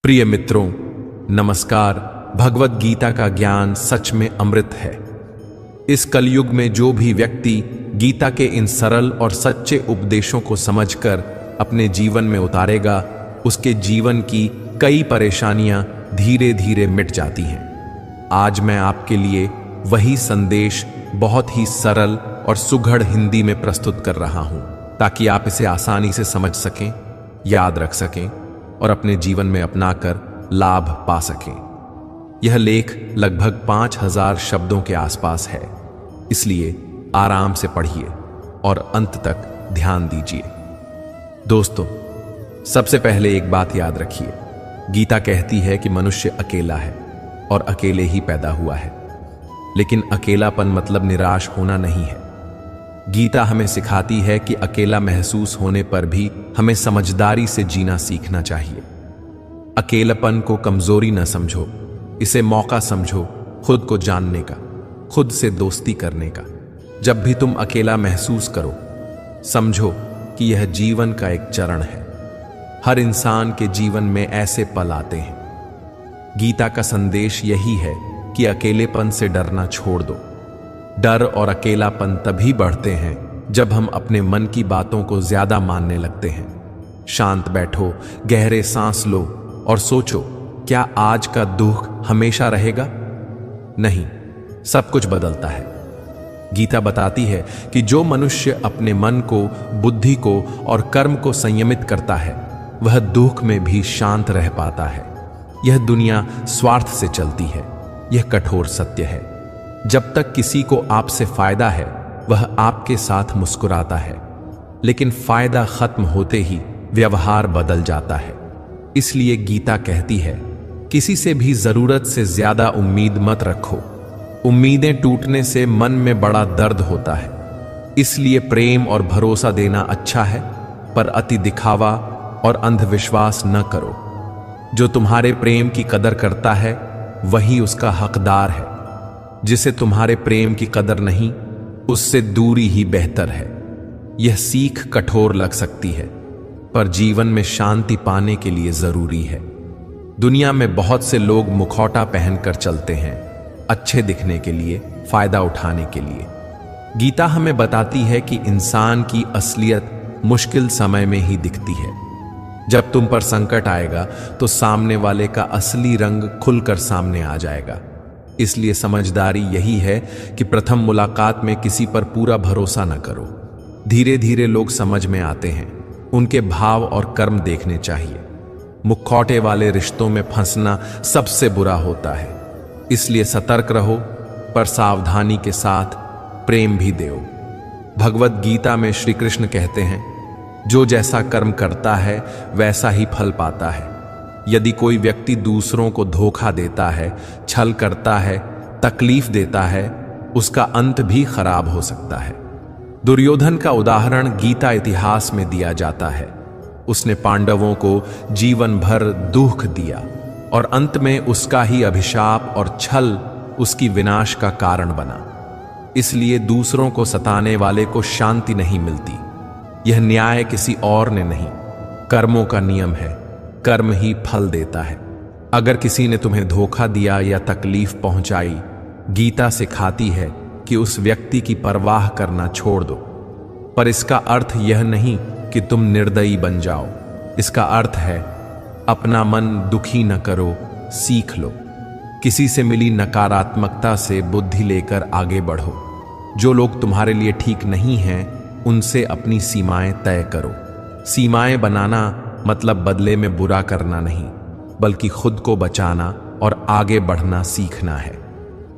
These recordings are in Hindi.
प्रिय मित्रों, नमस्कार। भगवत गीता का ज्ञान सच में अमृत है। इस कलयुग में जो भी व्यक्ति गीता के इन सरल और सच्चे उपदेशों को समझकर अपने जीवन में उतारेगा, उसके जीवन की कई परेशानियां धीरे धीरे मिट जाती हैं। आज मैं आपके लिए वही संदेश बहुत ही सरल और सुघड़ हिंदी में प्रस्तुत कर रहा हूं, ताकि आप इसे आसानी से समझ सकें, याद रख सकें और अपने जीवन में अपनाकर लाभ पा सकें। यह लेख लगभग 5000 शब्दों के आसपास है, इसलिए आराम से पढ़िए और अंत तक ध्यान दीजिए। दोस्तों, सबसे पहले एक बात याद रखिए, गीता कहती है कि मनुष्य अकेला है और अकेले ही पैदा हुआ है। लेकिन अकेलापन मतलब निराश होना नहीं है। गीता हमें सिखाती है कि अकेला महसूस होने पर भी हमें समझदारी से जीना सीखना चाहिए। अकेलापन को कमजोरी न समझो, इसे मौका समझो खुद को जानने का, खुद से दोस्ती करने का। जब भी तुम अकेला महसूस करो, समझो कि यह जीवन का एक चरण है। हर इंसान के जीवन में ऐसे पल आते हैं। गीता का संदेश यही है कि अकेलेपन से डरना छोड़ दो। डर और अकेलापन तभी बढ़ते हैं जब हम अपने मन की बातों को ज्यादा मानने लगते हैं। शांत बैठो, गहरे सांस लो और सोचो, क्या आज का दुख हमेशा रहेगा? नहीं, सब कुछ बदलता है। गीता बताती है कि जो मनुष्य अपने मन को, बुद्धि को और कर्म को संयमित करता है, वह दुख में भी शांत रह पाता है। यह दुनिया स्वार्थ से चलती है, यह कठोर सत्य है। जब तक किसी को आपसे फायदा है, वह आपके साथ मुस्कुराता है, लेकिन फायदा खत्म होते ही व्यवहार बदल जाता है। इसलिए गीता कहती है, किसी से भी जरूरत से ज्यादा उम्मीद मत रखो। उम्मीदें टूटने से मन में बड़ा दर्द होता है। इसलिए प्रेम और भरोसा देना अच्छा है, पर अति दिखावा और अंधविश्वास न करो। जो तुम्हारे प्रेम की कदर करता है, वही उसका हकदार है। जिसे तुम्हारे प्रेम की कदर नहीं, उससे दूरी ही बेहतर है। यह सीख कठोर लग सकती है, पर जीवन में शांति पाने के लिए जरूरी है। दुनिया में बहुत से लोग मुखौटा पहनकर चलते हैं, अच्छे दिखने के लिए, फायदा उठाने के लिए। गीता हमें बताती है कि इंसान की असलियत मुश्किल समय में ही दिखती है। जब तुम पर संकट आएगा तो सामने वाले का असली रंग खुलकर सामने आ जाएगा। इसलिए समझदारी यही है कि प्रथम मुलाकात में किसी पर पूरा भरोसा न करो। धीरे धीरे लोग समझ में आते हैं, उनके भाव और कर्म देखने चाहिए। मुखौटे वाले रिश्तों में फंसना सबसे बुरा होता है। इसलिए सतर्क रहो, पर सावधानी के साथ प्रेम भी दो। भगवत गीता में श्री कृष्ण कहते हैं, जो जैसा कर्म करता है वैसा ही फल पाता है। यदि कोई व्यक्ति दूसरों को धोखा देता है, छल करता है, तकलीफ देता है, उसका अंत भी खराब हो सकता है। दुर्योधन का उदाहरण गीता इतिहास में दिया जाता है। उसने पांडवों को जीवन भर दुख दिया और अंत में उसका ही अभिशाप और छल उसकी विनाश का कारण बना। इसलिए दूसरों को सताने वाले को शांति नहीं मिलती। यह न्याय किसी और ने नहीं, कर्मों का नियम है। कर्म ही फल देता है। अगर किसी ने तुम्हें धोखा दिया या तकलीफ पहुंचाई, गीता सिखाती है कि उस व्यक्ति की परवाह करना छोड़ दो। पर इसका अर्थ यह नहीं कि तुम निर्दयी बन जाओ। इसका अर्थ है, अपना मन दुखी न करो, सीख लो। किसी से मिली नकारात्मकता से बुद्धि लेकर आगे बढ़ो। जो लोग तुम्हारे लिए ठीक नहीं हैं, उनसे अपनी सीमाएं तय करो। सीमाएं बनाना मतलब बदले में बुरा करना नहीं, बल्कि खुद को बचाना और आगे बढ़ना सीखना है।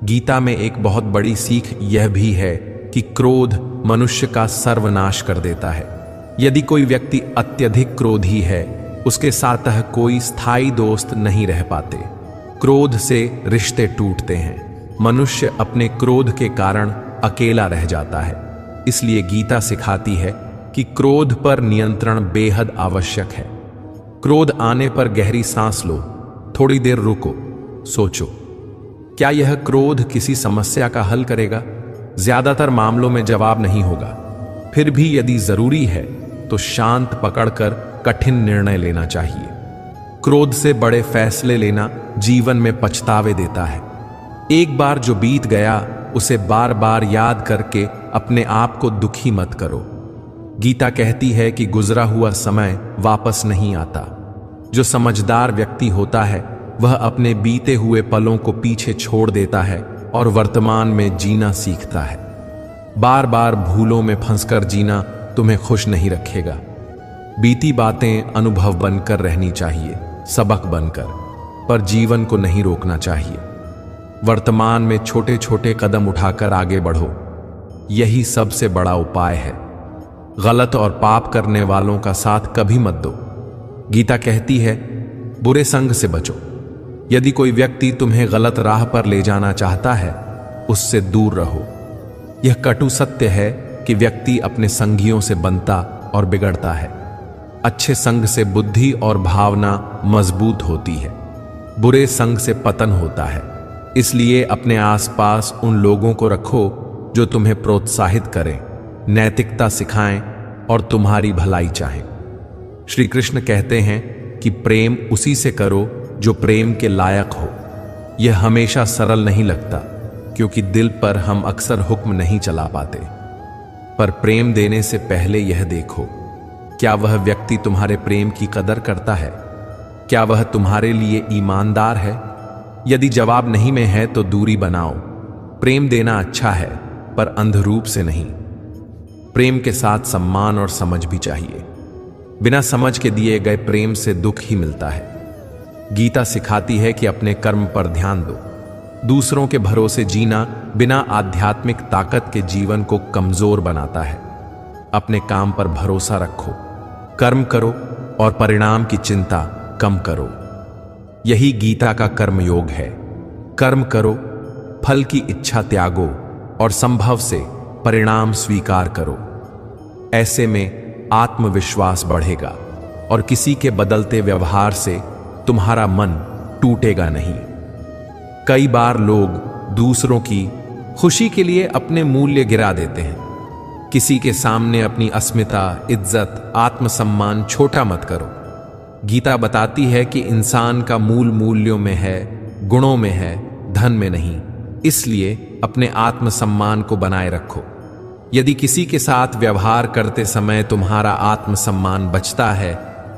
गीता में एक बहुत बड़ी सीख यह भी है कि क्रोध मनुष्य का सर्वनाश कर देता है। यदि कोई व्यक्ति अत्यधिक क्रोधी है, उसके साथ कोई स्थायी दोस्त नहीं रह पाते। क्रोध से रिश्ते टूटते हैं। मनुष्य अपने क्रोध के कारण अकेला रह जाता है। इसलिए गीता सिखाती है कि क्रोध पर नियंत्रण बेहद आवश्यक है। क्रोध आने पर गहरी सांस लो, थोड़ी देर रुको, सोचो, क्या यह क्रोध किसी समस्या का हल करेगा? ज्यादातर मामलों में जवाब नहीं होगा। फिर भी यदि जरूरी है तो शांत पकड़कर कठिन निर्णय लेना चाहिए। क्रोध से बड़े फैसले लेना जीवन में पछतावे देता है। एक बार जो बीत गया उसे बार बार याद करके अपने आप को दुखी मत करो। गीता कहती है कि गुजरा हुआ समय वापस नहीं आता। जो समझदार व्यक्ति होता है वह अपने बीते हुए पलों को पीछे छोड़ देता है और वर्तमान में जीना सीखता है। बार बार भूलों में फंसकर जीना तुम्हें खुश नहीं रखेगा। बीती बातें अनुभव बनकर रहनी चाहिए, सबक बनकर, पर जीवन को नहीं रोकना चाहिए। वर्तमान में छोटे छोटे कदम उठाकर आगे बढ़ो, यही सबसे बड़ा उपाय है। गलत और पाप करने वालों का साथ कभी मत दो। गीता कहती है, बुरे संग से बचो। यदि कोई व्यक्ति तुम्हें गलत राह पर ले जाना चाहता है, उससे दूर रहो। यह कटु सत्य है कि व्यक्ति अपने संगियों से बनता और बिगड़ता है। अच्छे संग से बुद्धि और भावना मजबूत होती है, बुरे संग से पतन होता है। इसलिए अपने आसपास उन लोगों को रखो जो तुम्हें प्रोत्साहित करें, नैतिकता सिखाएं और तुम्हारी भलाई चाहें। श्री कृष्ण कहते हैं कि प्रेम उसी से करो जो प्रेम के लायक हो। यह हमेशा सरल नहीं लगता, क्योंकि दिल पर हम अक्सर हुक्म नहीं चला पाते। पर प्रेम देने से पहले यह देखो, क्या वह व्यक्ति तुम्हारे प्रेम की कदर करता है? क्या वह तुम्हारे लिए ईमानदार है? यदि जवाब नहीं में है तो दूरी बनाओ। प्रेम देना अच्छा है, पर अंधरूप से नहीं। प्रेम के साथ सम्मान और समझ भी चाहिए। बिना समझ के दिए गए प्रेम से दुख ही मिलता है। गीता सिखाती है कि अपने कर्म पर ध्यान दो। दूसरों के भरोसे जीना बिना आध्यात्मिक ताकत के जीवन को कमजोर बनाता है। अपने काम पर भरोसा रखो, कर्म करो और परिणाम की चिंता कम करो। यही गीता का कर्मयोग है। कर्म करो, फल की इच्छा त्यागो और संभव से परिणाम स्वीकार करो। ऐसे में आत्मविश्वास बढ़ेगा और किसी के बदलते व्यवहार से तुम्हारा मन टूटेगा नहीं। कई बार लोग दूसरों की खुशी के लिए अपने मूल्य गिरा देते हैं। किसी के सामने अपनी अस्मिता, इज्जत, आत्मसम्मान छोटा मत करो। गीता बताती है कि इंसान का मूल मूल्यों में है, गुणों में है, धन में नहीं। इसलिए अपने आत्मसम्मान को बनाए रखो। यदि किसी के साथ व्यवहार करते समय तुम्हारा आत्मसम्मान बचता है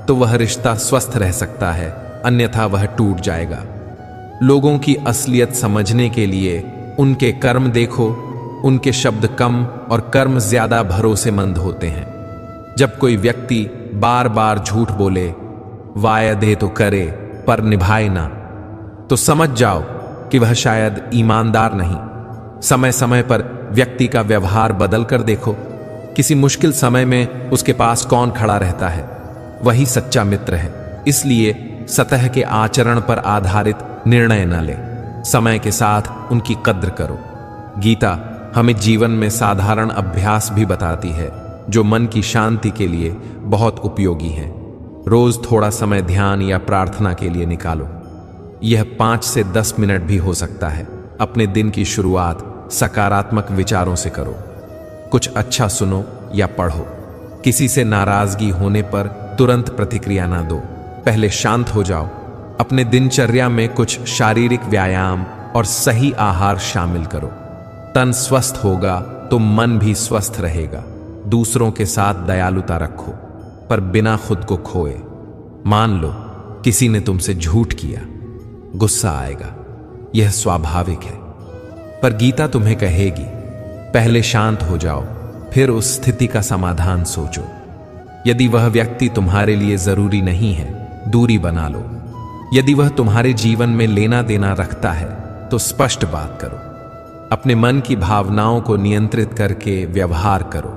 तो वह रिश्ता स्वस्थ रह सकता है, अन्यथा वह टूट जाएगा। लोगों की असलियत समझने के लिए उनके कर्म देखो। उनके शब्द कम और कर्म ज्यादा भरोसेमंद होते हैं। जब कोई व्यक्ति बार बार झूठ बोले, वायदे तो करे पर निभाए ना, तो समझ जाओ कि वह शायद ईमानदार नहीं। समय समय पर व्यक्ति का व्यवहार बदल कर देखो। किसी मुश्किल समय में उसके पास कौन खड़ा रहता है, वही सच्चा मित्र है। इसलिए सतह के आचरण पर आधारित निर्णय न ले, समय के साथ उनकी कद्र करो। गीता हमें जीवन में साधारण अभ्यास भी बताती है जो मन की शांति के लिए बहुत उपयोगी हैं। रोज थोड़ा समय ध्यान या प्रार्थना के लिए निकालो। यह 5 से 10 मिनट भी हो सकता है। अपने दिन की शुरुआत सकारात्मक विचारों से करो। कुछ अच्छा सुनो या पढ़ो। किसी से नाराजगी होने पर तुरंत प्रतिक्रिया ना दो, पहले शांत हो जाओ। अपने दिनचर्या में कुछ शारीरिक व्यायाम और सही आहार शामिल करो। तन स्वस्थ होगा तो मन भी स्वस्थ रहेगा। दूसरों के साथ दयालुता रखो, पर बिना खुद को खोए। मान लो किसी ने तुमसे झूठ किया, गुस्सा आएगा, यह स्वाभाविक है। पर गीता तुम्हें कहेगी, पहले शांत हो जाओ, फिर उस स्थिति का समाधान सोचो। यदि वह व्यक्ति तुम्हारे लिए जरूरी नहीं है, दूरी बना लो। यदि वह तुम्हारे जीवन में लेना देना रखता है तो स्पष्ट बात करो। अपने मन की भावनाओं को नियंत्रित करके व्यवहार करो।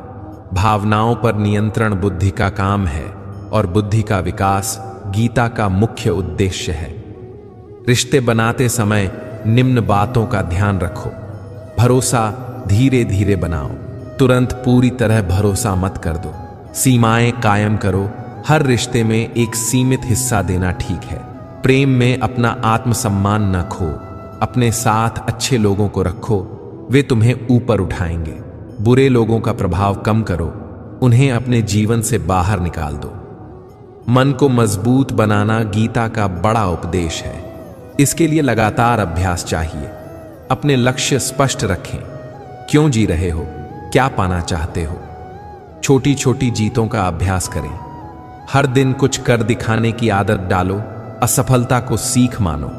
भावनाओं पर नियंत्रण बुद्धि का काम है और बुद्धि का विकास गीता का मुख्य उद्देश्य है। रिश्ते बनाते समय निम्न बातों का ध्यान रखो। भरोसा धीरे धीरे बनाओ, तुरंत पूरी तरह भरोसा मत कर दो। सीमाएं कायम करो। हर रिश्ते में एक सीमित हिस्सा देना ठीक है। प्रेम में अपना आत्मसम्मान न खो। अपने साथ अच्छे लोगों को रखो, वे तुम्हें ऊपर उठाएंगे। बुरे लोगों का प्रभाव कम करो, उन्हें अपने जीवन से बाहर निकाल दो। मन को मजबूत बनाना गीता का बड़ा उपदेश है। इसके लिए लगातार अभ्यास चाहिए। अपने लक्ष्य स्पष्ट रखें। क्यों जी रहे हो, क्या पाना चाहते हो। छोटी छोटी जीतों का अभ्यास करें। हर दिन कुछ कर दिखाने की आदत डालो। असफलता को सीख मानो।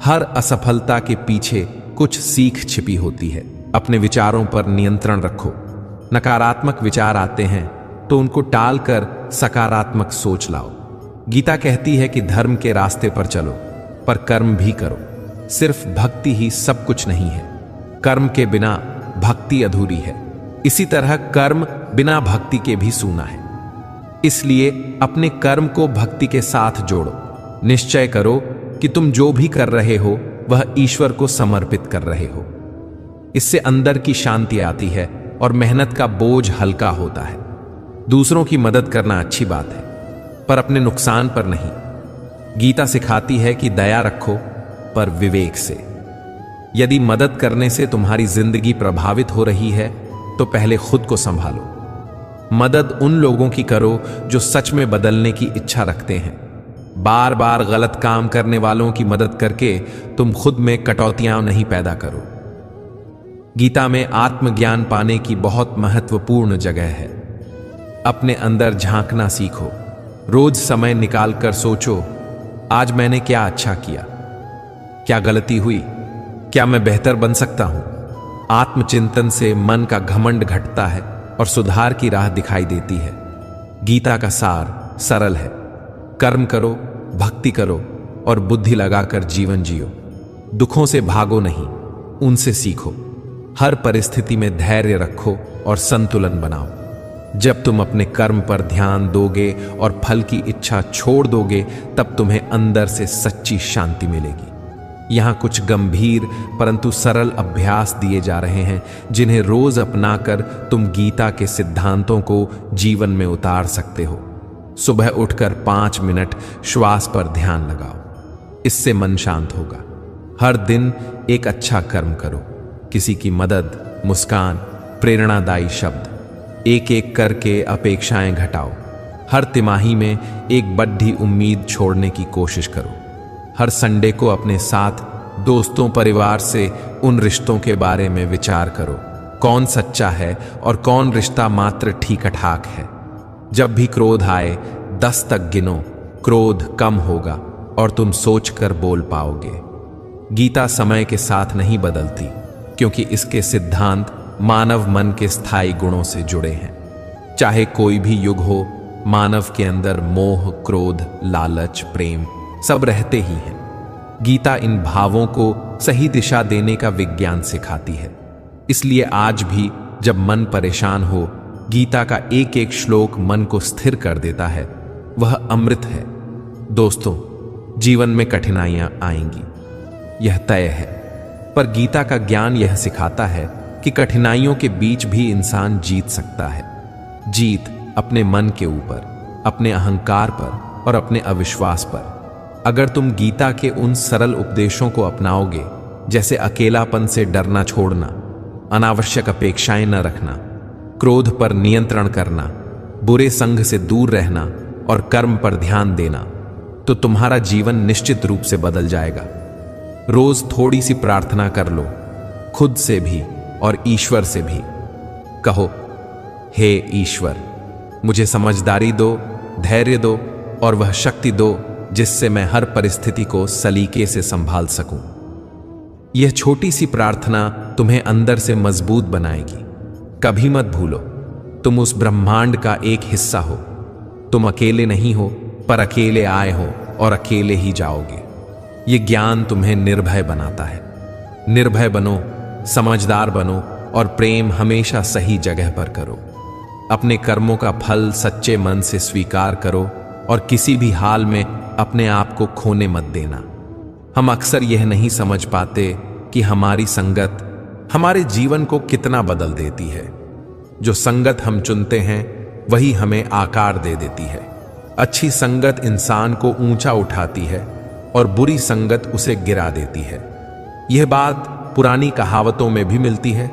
हर असफलता के पीछे कुछ सीख छिपी होती है। अपने विचारों पर नियंत्रण रखो। नकारात्मक विचार आते हैं तो उनको टालकर सकारात्मक सोच लाओ। गीता कहती है कि धर्म के रास्ते पर चलो, पर कर्म भी करो। सिर्फ भक्ति ही सब कुछ नहीं है। कर्म के बिना भक्ति अधूरी है। इसी तरह कर्म बिना भक्ति के भी सूना है। इसलिए अपने कर्म को भक्ति के साथ जोड़ो। निश्चय करो कि तुम जो भी कर रहे हो वह ईश्वर को समर्पित कर रहे हो। इससे अंदर की शांति आती है और मेहनत का बोझ हल्का होता है। दूसरों की मदद करना अच्छी बात है, पर अपने नुकसान पर नहीं। गीता सिखाती है कि दया रखो, पर विवेक से। यदि मदद करने से तुम्हारी जिंदगी प्रभावित हो रही है तो पहले खुद को संभालो। मदद उन लोगों की करो जो सच में बदलने की इच्छा रखते हैं। बार बार गलत काम करने वालों की मदद करके तुम खुद में कटौतियां नहीं पैदा करो। गीता में आत्मज्ञान पाने की बहुत महत्वपूर्ण जगह है। अपने अंदर झांकना सीखो। रोज समय निकालकर सोचो, आज मैंने क्या अच्छा किया, क्या गलती हुई, क्या मैं बेहतर बन सकता हूं। आत्मचिंतन से मन का घमंड घटता है और सुधार की राह दिखाई देती है। गीता का सार सरल है। कर्म करो, भक्ति करो और बुद्धि लगाकर जीवन जियो। दुखों से भागो नहीं, उनसे सीखो। हर परिस्थिति में धैर्य रखो और संतुलन बनाओ। जब तुम अपने कर्म पर ध्यान दोगे और फल की इच्छा छोड़ दोगे, तब तुम्हें अंदर से सच्ची शांति मिलेगी। यहां कुछ गंभीर परंतु सरल अभ्यास दिए जा रहे हैं, जिन्हें रोज अपनाकर तुम गीता के सिद्धांतों को जीवन में उतार सकते हो। सुबह उठकर 5 मिनट श्वास पर ध्यान लगाओ। इससे मन शांत होगा। हर दिन एक अच्छा कर्म करो। किसी की मदद, मुस्कान, प्रेरणादायी शब्द। एक एक करके अपेक्षाएं घटाओ। हर तिमाही में एक बड़ी उम्मीद छोड़ने की कोशिश करो। हर संडे को अपने साथ, दोस्तों, परिवार से उन रिश्तों के बारे में विचार करो। कौन सच्चा है और कौन रिश्ता मात्र ठीक ठाक है। जब भी क्रोध आए 10 तक गिनो। क्रोध कम होगा और तुम सोचकर बोल पाओगे। गीता समय के साथ नहीं बदलती, क्योंकि इसके सिद्धांत मानव मन के स्थायी गुणों से जुड़े हैं। चाहे कोई भी युग हो, मानव के अंदर मोह, क्रोध, लालच, प्रेम सब रहते ही हैं। गीता इन भावों को सही दिशा देने का विज्ञान सिखाती है। इसलिए आज भी जब मन परेशान हो, गीता का एक एक श्लोक मन को स्थिर कर देता है। वह अमृत है। दोस्तों, जीवन में कठिनाइयां आएंगी, यह तय है, पर गीता का ज्ञान यह सिखाता है कि कठिनाइयों के बीच भी इंसान जीत सकता है। जीत अपने मन के ऊपर, अपने अहंकार पर और अपने अविश्वास पर। अगर तुम गीता के उन सरल उपदेशों को अपनाओगे, जैसे अकेलापन से डरना छोड़ना, अनावश्यक अपेक्षाएं न रखना, क्रोध पर नियंत्रण करना, बुरे संग से दूर रहना और कर्म पर ध्यान देना, तो तुम्हारा जीवन निश्चित रूप से बदल जाएगा। रोज थोड़ी सी प्रार्थना कर लो, खुद से भी और ईश्वर से भी। कहो, हे ईश्वर, मुझे समझदारी दो, धैर्य दो और वह शक्ति दो जिससे मैं हर परिस्थिति को सलीके से संभाल सकूं। यह छोटी सी प्रार्थना तुम्हें अंदर से मजबूत बनाएगी। कभी मत भूलो, तुम उस ब्रह्मांड का एक हिस्सा हो। तुम अकेले नहीं हो, पर अकेले आए हो और अकेले ही जाओगे। यह ज्ञान तुम्हें निर्भय बनाता है। निर्भय बनो, समझदार बनो और प्रेम हमेशा सही जगह पर करो। अपने कर्मों का फल सच्चे मन से स्वीकार करो और किसी भी हाल में अपने आप को खोने मत देना। हम अक्सर यह नहीं समझ पाते कि हमारी संगत हमारे जीवन को कितना बदल देती है। जो संगत हम चुनते हैं वही हमें आकार दे देती है। अच्छी संगत इंसान को ऊंचा उठाती है और बुरी संगत उसे गिरा देती है। यह बात पुरानी कहावतों में भी मिलती है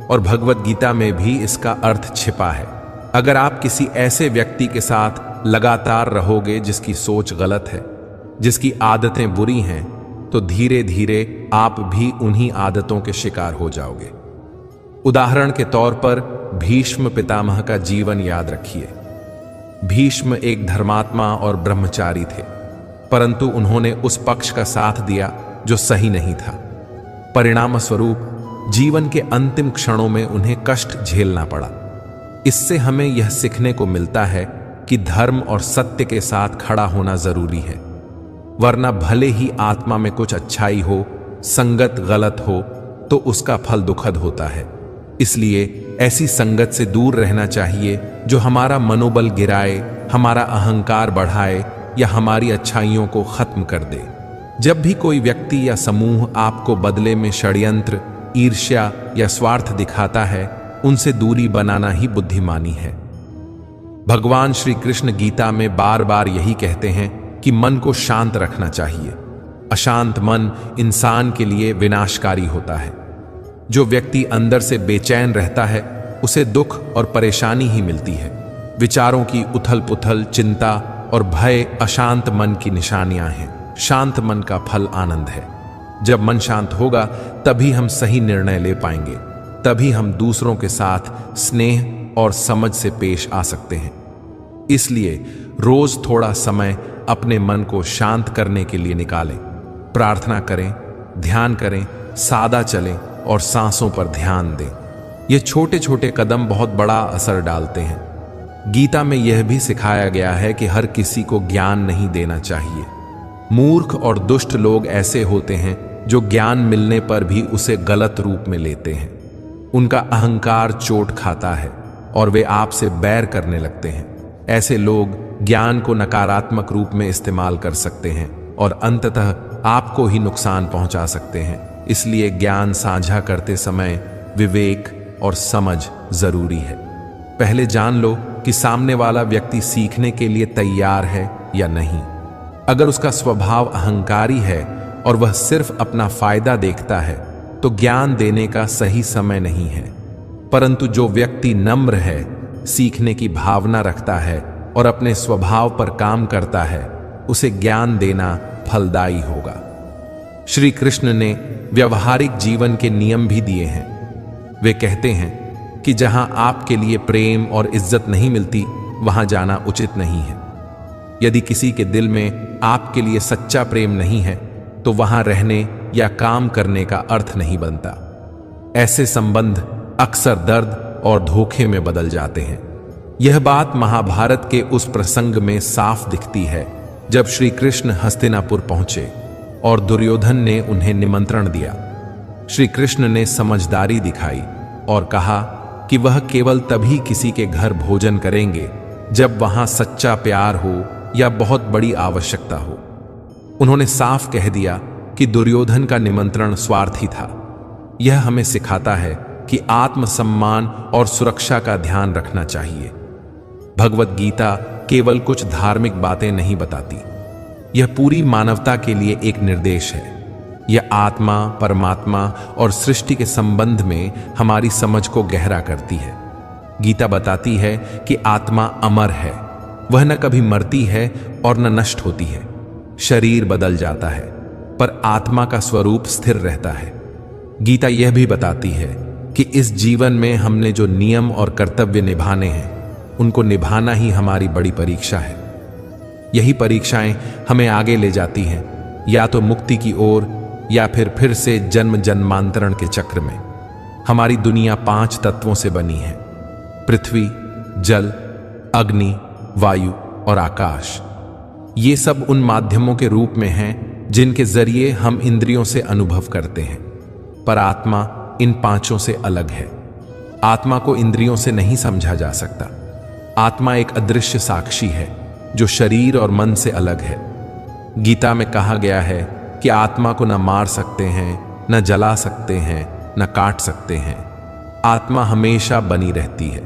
और भगवत गीता में भी इसका अर्थ छिपा है। अगर आप किसी ऐसे व्यक्ति के साथ लगातार रहोगे जिसकी सोच गलत है, जिसकी आदतें बुरी हैं, तो धीरे धीरे आप भी उन्हीं आदतों के शिकार हो जाओगे। उदाहरण के तौर पर भीष्म पितामह का जीवन याद रखिए। भीष्म एक धर्मात्मा और ब्रह्मचारी थे, परंतु उन्होंने उस पक्ष का साथ दिया जो सही नहीं था। परिणाम स्वरूप जीवन के अंतिम क्षणों में उन्हें कष्ट झेलना पड़ा। इससे हमें यह सीखने को मिलता है कि धर्म और सत्य के साथ खड़ा होना जरूरी है, वरना भले ही आत्मा में कुछ अच्छाई हो, संगत गलत हो तो उसका फल दुखद होता है। इसलिए ऐसी संगत से दूर रहना चाहिए जो हमारा मनोबल गिराए, हमारा अहंकार बढ़ाए या हमारी अच्छाइयों को खत्म कर दे। जब भी कोई व्यक्ति या समूह आपको बदले में षड्यंत्र, ईर्ष्या या स्वार्थ दिखाता है, उनसे दूरी बनाना ही बुद्धिमानी है। भगवान श्री कृष्ण गीता में बार बार यही कहते हैं कि मन को शांत रखना चाहिए। अशांत मन इंसान के लिए विनाशकारी होता है। जो व्यक्ति अंदर से बेचैन रहता है उसे दुख और परेशानी ही मिलती है। विचारों की उथल पुथल, चिंता और भय अशांत मन की निशानियां हैं। शांत मन का फल आनंद है। जब मन शांत होगा तभी हम सही निर्णय ले पाएंगे, तभी हम दूसरों के साथ स्नेह और समझ से पेश आ सकते हैं। इसलिए रोज थोड़ा समय अपने मन को शांत करने के लिए निकालें। प्रार्थना करें, ध्यान करें, सादा चलें और सांसों पर ध्यान दें। ये छोटे छोटे कदम बहुत बड़ा असर डालते हैं। गीता में यह भी सिखाया गया है कि हर किसी को ज्ञान नहीं देना चाहिए। मूर्ख और दुष्ट लोग ऐसे होते हैं जो ज्ञान मिलने पर भी उसे गलत रूप में लेते हैं। उनका अहंकार चोट खाता है और वे आपसे बैर करने लगते हैं। ऐसे लोग ज्ञान को नकारात्मक रूप में इस्तेमाल कर सकते हैं और अंततः आपको ही नुकसान पहुंचा सकते हैं। इसलिए ज्ञान साझा करते समय विवेक और समझ जरूरी है। पहले जान लो कि सामने वाला व्यक्ति सीखने के लिए तैयार है या नहीं। अगर उसका स्वभाव अहंकारी है और वह सिर्फ अपना फायदा देखता है तो ज्ञान देने का सही समय नहीं है। परंतु जो व्यक्ति नम्र है, सीखने की भावना रखता है और अपने स्वभाव पर काम करता है, उसे ज्ञान देना फलदायी होगा। श्री कृष्ण ने व्यवहारिक जीवन के नियम भी दिए हैं। वे कहते हैं कि जहां आपके लिए प्रेम और इज्जत नहीं मिलती, वहां जाना उचित नहीं है। यदि किसी के दिल में आपके लिए सच्चा प्रेम नहीं है तो वहां रहने या काम करने का अर्थ नहीं बनता। ऐसे संबंध अक्सर दर्द और धोखे में बदल जाते हैं। यह बात महाभारत के उस प्रसंग में साफ दिखती है जब श्री कृष्ण हस्तिनापुर पहुंचे और दुर्योधन ने उन्हें निमंत्रण दिया। श्री कृष्ण ने समझदारी दिखाई और कहा कि वह केवल तभी किसी के घर भोजन करेंगे जब वहां सच्चा प्यार हो या बहुत बड़ी आवश्यकता हो। उन्होंने साफ कह दिया कि दुर्योधन का निमंत्रण स्वार्थी था। यह हमें सिखाता है कि आत्मसम्मान और सुरक्षा का ध्यान रखना चाहिए। भगवत गीता केवल कुछ धार्मिक बातें नहीं बताती, यह पूरी मानवता के लिए एक निर्देश है। यह आत्मा, परमात्मा और सृष्टि के संबंध में हमारी समझ को गहरा करती है। गीता बताती है कि आत्मा अमर है, वह न कभी मरती है और न नष्ट होती है। शरीर बदल जाता है पर आत्मा का स्वरूप स्थिर रहता है। गीता यह भी बताती है कि इस जीवन में हमने जो नियम और कर्तव्य निभाने हैं, उनको निभाना ही हमारी बड़ी परीक्षा है। यही परीक्षाएं हमें आगे ले जाती हैं, या तो मुक्ति की ओर या फिर से जन्म जन्मांतरण के चक्र में। हमारी दुनिया 5 तत्वों से बनी है: पृथ्वी, जल, अग्नि, वायु और आकाश। ये सब उन माध्यमों के रूप में हैं जिनके जरिए हम इंद्रियों से अनुभव करते हैं। पर आत्मा इन 5 से अलग है। आत्मा को इंद्रियों से नहीं समझा जा सकता। आत्मा एक अदृश्य साक्षी है जो शरीर और मन से अलग है। गीता में कहा गया है कि आत्मा को न मार सकते हैं, न जला सकते हैं, न काट सकते हैं। आत्मा हमेशा बनी रहती है,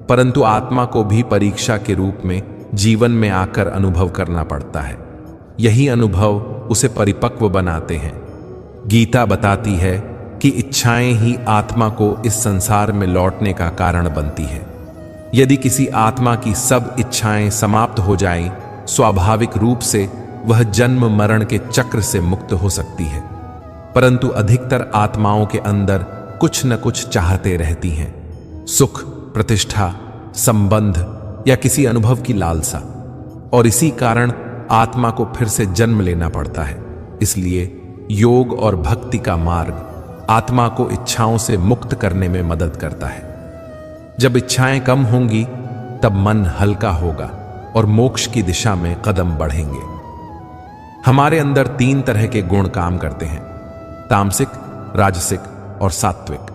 परंतु आत्मा को भी परीक्षा के रूप में जीवन में आकर अनुभव करना पड़ता है। यही अनुभव उसे परिपक्व बनाते हैं। गीता बताती है कि इच्छाएं ही आत्मा को इस संसार में लौटने का कारण बनती है। यदि किसी आत्मा की सब इच्छा इच्छाएं समाप्त हो जाएं, स्वाभाविक रूप से वह जन्म मरण के चक्र से मुक्त हो सकती है। परंतु अधिकतर आत्माओं के अंदर कुछ न कुछ चाहते रहती हैं, सुख, प्रतिष्ठा, संबंध या किसी अनुभव की लालसा, और इसी कारण आत्मा को फिर से जन्म लेना पड़ता है। इसलिए योग और भक्ति का मार्ग आत्मा को इच्छाओं से मुक्त करने में मदद करता है। जब इच्छाएं कम होंगी तब मन हल्का होगा और मोक्ष की दिशा में कदम बढ़ेंगे। हमारे अंदर 3 तरह के गुण काम करते हैं, तामसिक, राजसिक और सात्विक।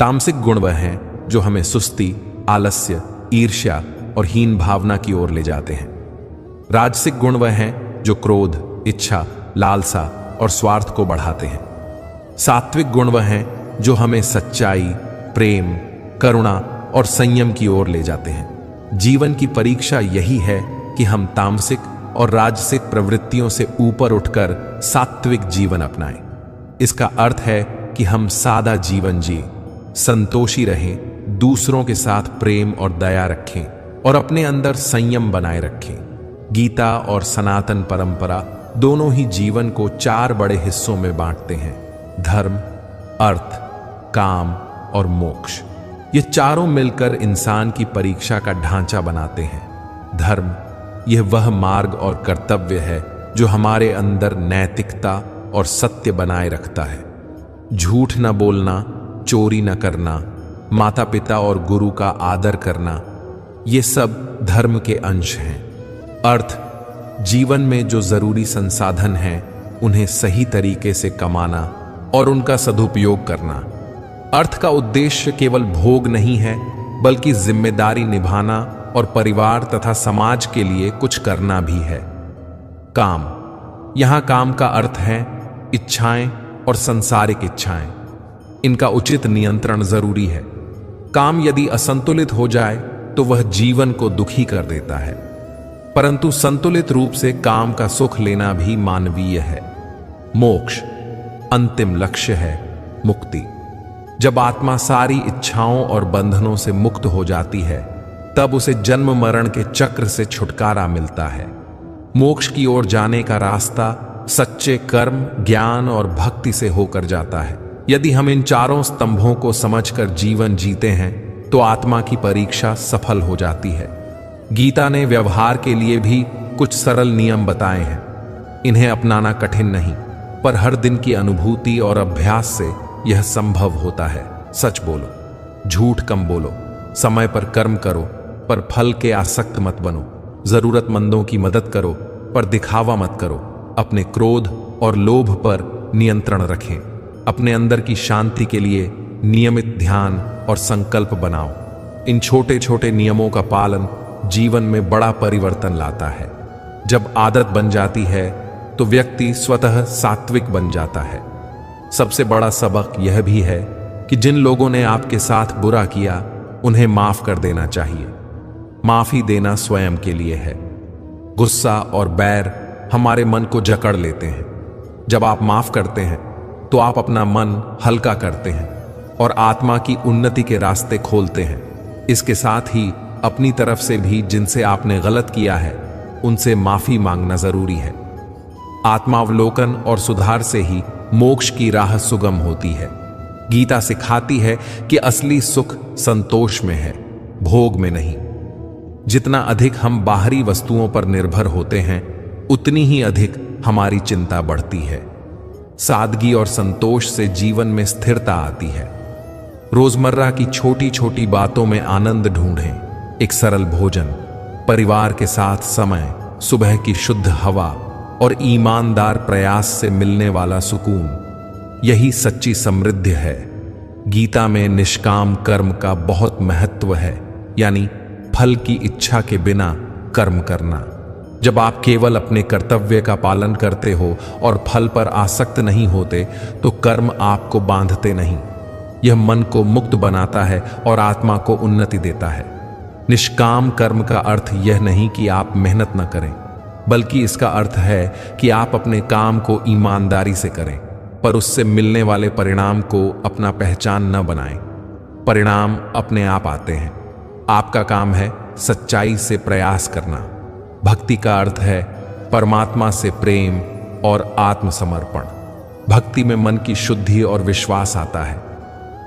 तामसिक गुण वह हैं जो हमें सुस्ती, आलस्य, ईर्ष्या और हीन भावना की ओर ले जाते हैं। राजसिक गुण वह हैं जो क्रोध, इच्छा, लालसा और स्वार्थ को बढ़ाते हैं। सात्विक गुण वह हैं जो हमें सच्चाई, प्रेम, करुणा और संयम की ओर ले जाते हैं। जीवन की परीक्षा यही है कि हम तामसिक और राजसिक प्रवृत्तियों से ऊपर उठकर सात्विक जीवन अपनाएं। इसका अर्थ है कि हम सादा जीवन जिए, संतोषी रहें, दूसरों के साथ प्रेम और दया रखें और अपने अंदर संयम बनाए रखें। गीता और सनातन परंपरा दोनों ही जीवन को 4 बड़े हिस्सों में बांटते हैं, धर्म, अर्थ, काम और मोक्ष। ये चारों मिलकर इंसान की परीक्षा का ढांचा बनाते हैं। धर्म यह वह मार्ग और कर्तव्य है जो हमारे अंदर नैतिकता और सत्य बनाए रखता है। झूठ न बोलना, चोरी न करना, माता पिता और गुरु का आदर करना, ये सब धर्म के अंश हैं। अर्थ जीवन में जो जरूरी संसाधन हैं उन्हें सही तरीके से कमाना और उनका सदुपयोग करना। अर्थ का उद्देश्य केवल भोग नहीं है, बल्कि जिम्मेदारी निभाना और परिवार तथा समाज के लिए कुछ करना भी है। काम, यहां काम का अर्थ है इच्छाएं और सांसारिक इच्छाएं। इनका उचित नियंत्रण जरूरी है। काम यदि असंतुलित हो जाए तो वह जीवन को दुखी कर देता है, परंतु संतुलित रूप से काम का सुख लेना भी मानवीय है। मोक्ष अंतिम लक्ष्य है, मुक्ति। जब आत्मा सारी इच्छाओं और बंधनों से मुक्त हो जाती है तब उसे जन्म मरण के चक्र से छुटकारा मिलता है। मोक्ष की ओर जाने का रास्ता सच्चे कर्म, ज्ञान और भक्ति से होकर जाता है। यदि हम इन चारों स्तंभों को समझकर जीवन जीते हैं तो आत्मा की परीक्षा सफल हो जाती है। गीता ने व्यवहार के लिए भी कुछ सरल नियम बताए हैं। इन्हें अपनाना कठिन नहीं, पर हर दिन की अनुभूति और अभ्यास से यह संभव होता है। सच बोलो, झूठ कम बोलो, समय पर कर्म करो पर फल के आसक्त मत बनो, जरूरतमंदों की मदद करो पर दिखावा मत करो, अपने क्रोध और लोभ पर नियंत्रण रखें, अपने अंदर की शांति के लिए नियमित ध्यान और संकल्प बनाओ। इन छोटे छोटे नियमों का पालन जीवन में बड़ा परिवर्तन लाता है। जब आदत बन जाती है तो व्यक्ति स्वतः सात्विक बन जाता है। सबसे बड़ा सबक यह भी है कि जिन लोगों ने आपके साथ बुरा किया उन्हें माफ कर देना चाहिए। माफी देना स्वयं के लिए है। गुस्सा और बैर हमारे मन को जकड़ लेते हैं। जब आप माफ करते हैं तो आप अपना मन हल्का करते हैं और आत्मा की उन्नति के रास्ते खोलते हैं। इसके साथ ही अपनी तरफ से भी जिनसे आपने गलत किया है उनसे माफी मांगना जरूरी है। आत्मावलोकन और सुधार से ही मोक्ष की राह सुगम होती है। गीता सिखाती है कि असली सुख संतोष में है, भोग में नहीं। जितना अधिक हम बाहरी वस्तुओं पर निर्भर होते हैं उतनी ही अधिक हमारी चिंता बढ़ती है। सादगी और संतोष से जीवन में स्थिरता आती है। रोजमर्रा की छोटी छोटी बातों में आनंद ढूंढें। एक सरल भोजन, परिवार के साथ समय, सुबह की शुद्ध हवा और ईमानदार प्रयास से मिलने वाला सुकून, यही सच्ची समृद्धि है। गीता में निष्काम कर्म का बहुत महत्व है, यानी फल की इच्छा के बिना कर्म करना। जब आप केवल अपने कर्तव्य का पालन करते हो और फल पर आसक्त नहीं होते तो कर्म आपको बांधते नहीं। यह मन को मुक्त बनाता है और आत्मा को उन्नति देता है। निष्काम कर्म का अर्थ यह नहीं कि आप मेहनत न करें, बल्कि इसका अर्थ है कि आप अपने काम को ईमानदारी से करें, पर उससे मिलने वाले परिणाम को अपना पहचान न बनाएं। परिणाम अपने आप आते हैं। आपका काम है सच्चाई से प्रयास करना। भक्ति का अर्थ है परमात्मा से प्रेम और आत्मसमर्पण। भक्ति में मन की शुद्धि और विश्वास आता है।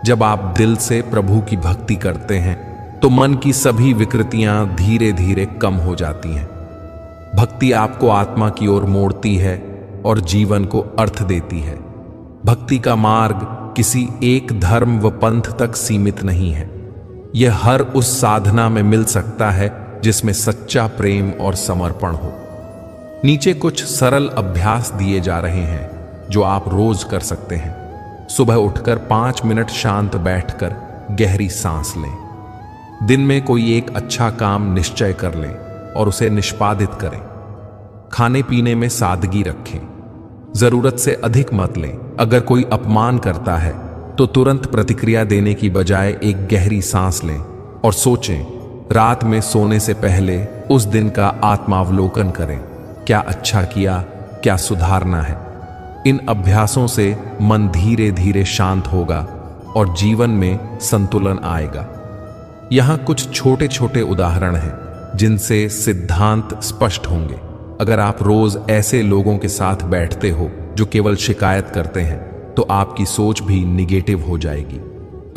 जब आप दिल से प्रभु की भक्ति करते हैं तो मन की सभी विकृतियां धीरे धीरे कम हो जाती हैं। भक्ति आपको आत्मा की ओर मोड़ती है और जीवन को अर्थ देती है। भक्ति का मार्ग किसी एक धर्म व पंथ तक सीमित नहीं है। यह हर उस साधना में मिल सकता है जिसमें सच्चा प्रेम और समर्पण हो। नीचे कुछ सरल अभ्यास दिए जा रहे हैं जो आप रोज कर सकते हैं। सुबह उठकर 5 मिनट शांत बैठकर गहरी सांस लें। दिन में कोई एक अच्छा काम निश्चय कर लें और उसे निष्पादित करें। खाने पीने में सादगी रखें। जरूरत से अधिक मत लें। अगर कोई अपमान करता है तो तुरंत प्रतिक्रिया देने की बजाय एक गहरी सांस लें और सोचें। रात में सोने से पहले उस दिन का आत्मावलोकन करें। क्या अच्छा किया, क्या सुधारना है। इन अभ्यासों से मन धीरे धीरे शांत होगा और जीवन में संतुलन आएगा। यहां कुछ छोटे छोटे उदाहरण हैं जिनसे सिद्धांत स्पष्ट होंगे। अगर आप रोज ऐसे लोगों के साथ बैठते हो जो केवल शिकायत करते हैं तो आपकी सोच भी निगेटिव हो जाएगी।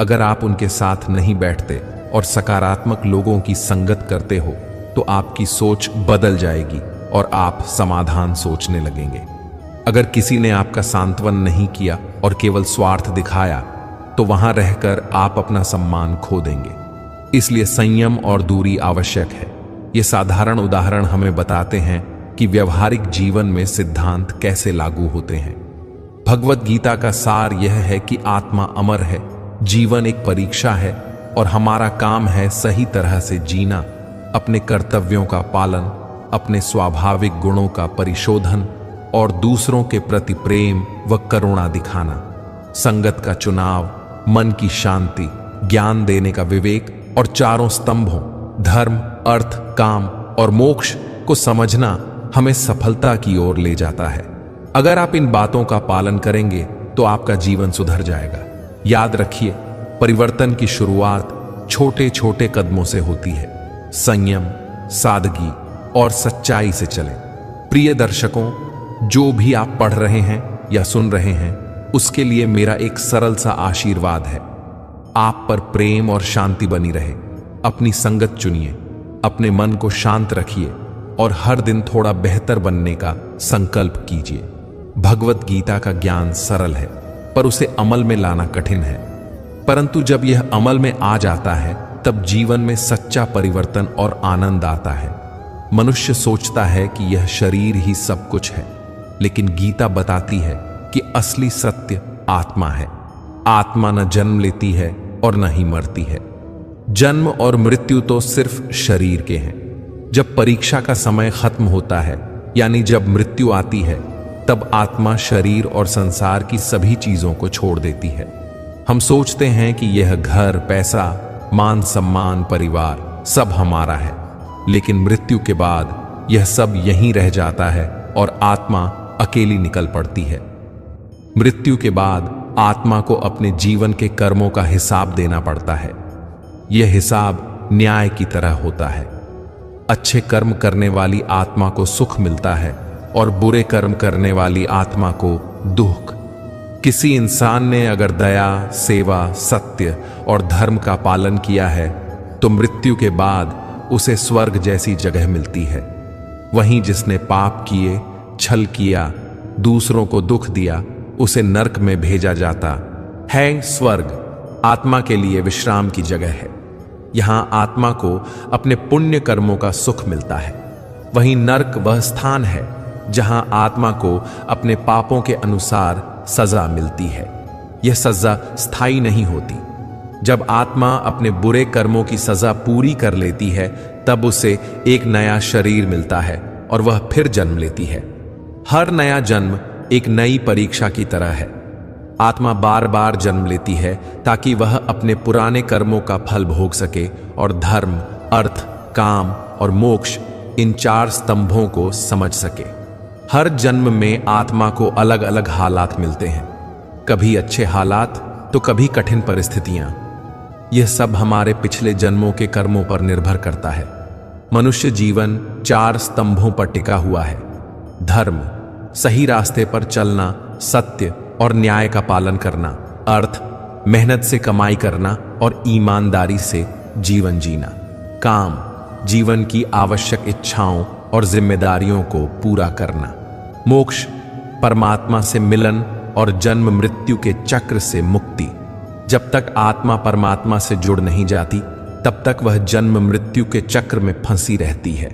अगर आप उनके साथ नहीं बैठते और सकारात्मक लोगों की संगत करते हो तो आपकी सोच बदल जाएगी और आप समाधान सोचने लगेंगे। अगर किसी ने आपका सांत्वन नहीं किया और केवल स्वार्थ दिखाया तो वहां रहकर आप अपना सम्मान खो देंगे। इसलिए संयम और दूरी आवश्यक है। ये साधारण उदाहरण हमें बताते हैं कि व्यवहारिक जीवन में सिद्धांत कैसे लागू होते हैं। भगवत गीता का सार यह है कि आत्मा अमर है, जीवन एक परीक्षा है और हमारा काम है सही तरह से जीना, अपने कर्तव्यों का पालन, अपने स्वाभाविक गुणों का परिशोधन और दूसरों के प्रति प्रेम व करुणा दिखाना। संगत का चुनाव, मन की शांति, ज्ञान देने का विवेक और चारों स्तंभों धर्म, अर्थ, काम और मोक्ष को समझना हमें सफलता की ओर ले जाता है। अगर आप इन बातों का पालन करेंगे तो आपका जीवन सुधर जाएगा। याद रखिए, परिवर्तन की शुरुआत छोटे छोटे कदमों से होती है। संयम, सादगी और सच्चाई से चलें। प्रिय दर्शकों, जो भी आप पढ़ रहे हैं या सुन रहे हैं उसके लिए मेरा एक सरल सा आशीर्वाद है। आप पर प्रेम और शांति बनी रहे। अपनी संगत चुनिए, अपने मन को शांत रखिए और हर दिन थोड़ा बेहतर बनने का संकल्प कीजिए। भगवत गीता का ज्ञान सरल है पर उसे अमल में लाना कठिन है। परंतु जब यह अमल में आ जाता है तब जीवन में सच्चा परिवर्तन और आनंद आता है। मनुष्य सोचता है कि यह शरीर ही सब कुछ है, लेकिन गीता बताती है कि असली सत्य आत्मा है। आत्मा न जन्म लेती है और न ही मरती है। जन्म और मृत्यु तो सिर्फ शरीर के हैं। जब परीक्षा का समय खत्म होता है, यानी जब मृत्यु आती है, तब आत्मा शरीर और संसार की सभी चीजों को छोड़ देती है। हम सोचते हैं कि यह घर, पैसा, मान सम्मान, परिवार सब हमारा है, लेकिन मृत्यु के बाद यह सब यहीं रह जाता है और आत्मा अकेली निकल पड़ती है। मृत्यु के बाद आत्मा को अपने जीवन के कर्मों का हिसाब देना पड़ता है। यह हिसाब न्याय की तरह होता है। अच्छे कर्म करने वाली आत्मा को सुख मिलता है और बुरे कर्म करने वाली आत्मा को दुख। किसी इंसान ने अगर दया, सेवा, सत्य और धर्म का पालन किया है तो मृत्यु के बाद उसे स्वर्ग जैसी जगह मिलती है। वहीं जिसने पाप किए, छल किया, दूसरों को दुख दिया, उसे नरक में भेजा जाता है। स्वर्ग आत्मा के लिए विश्राम की जगह है। यहां आत्मा को अपने पुण्य कर्मों का सुख मिलता है। वहीं नरक वह स्थान है जहां आत्मा को अपने पापों के अनुसार सजा मिलती है। यह सजा स्थायी नहीं होती। जब आत्मा अपने बुरे कर्मों की सजा पूरी कर लेती है तब उसे एक नया शरीर मिलता है और वह फिर जन्म लेती है। हर नया जन्म एक नई परीक्षा की तरह है। आत्मा बार बार जन्म लेती है ताकि वह अपने पुराने कर्मों का फल भोग सके और धर्म, अर्थ, काम और मोक्ष इन 4 स्तंभों को समझ सके। हर जन्म में आत्मा को अलग अलग हालात मिलते हैं, कभी अच्छे हालात तो कभी कठिन परिस्थितियां। यह सब हमारे पिछले जन्मों के कर्मों पर निर्भर करता है। मनुष्य जीवन 4 स्तंभों पर टिका हुआ है। धर्म, सही रास्ते पर चलना, सत्य और न्याय का पालन करना। अर्थ, मेहनत से कमाई करना और ईमानदारी से जीवन जीना। काम, जीवन की आवश्यक इच्छाओं और जिम्मेदारियों को पूरा करना। मोक्ष, परमात्मा से मिलन और जन्म मृत्यु के चक्र से मुक्ति। जब तक आत्मा परमात्मा से जुड़ नहीं जाती, तब तक वह जन्म मृत्यु के चक्र में फंसी रहती है।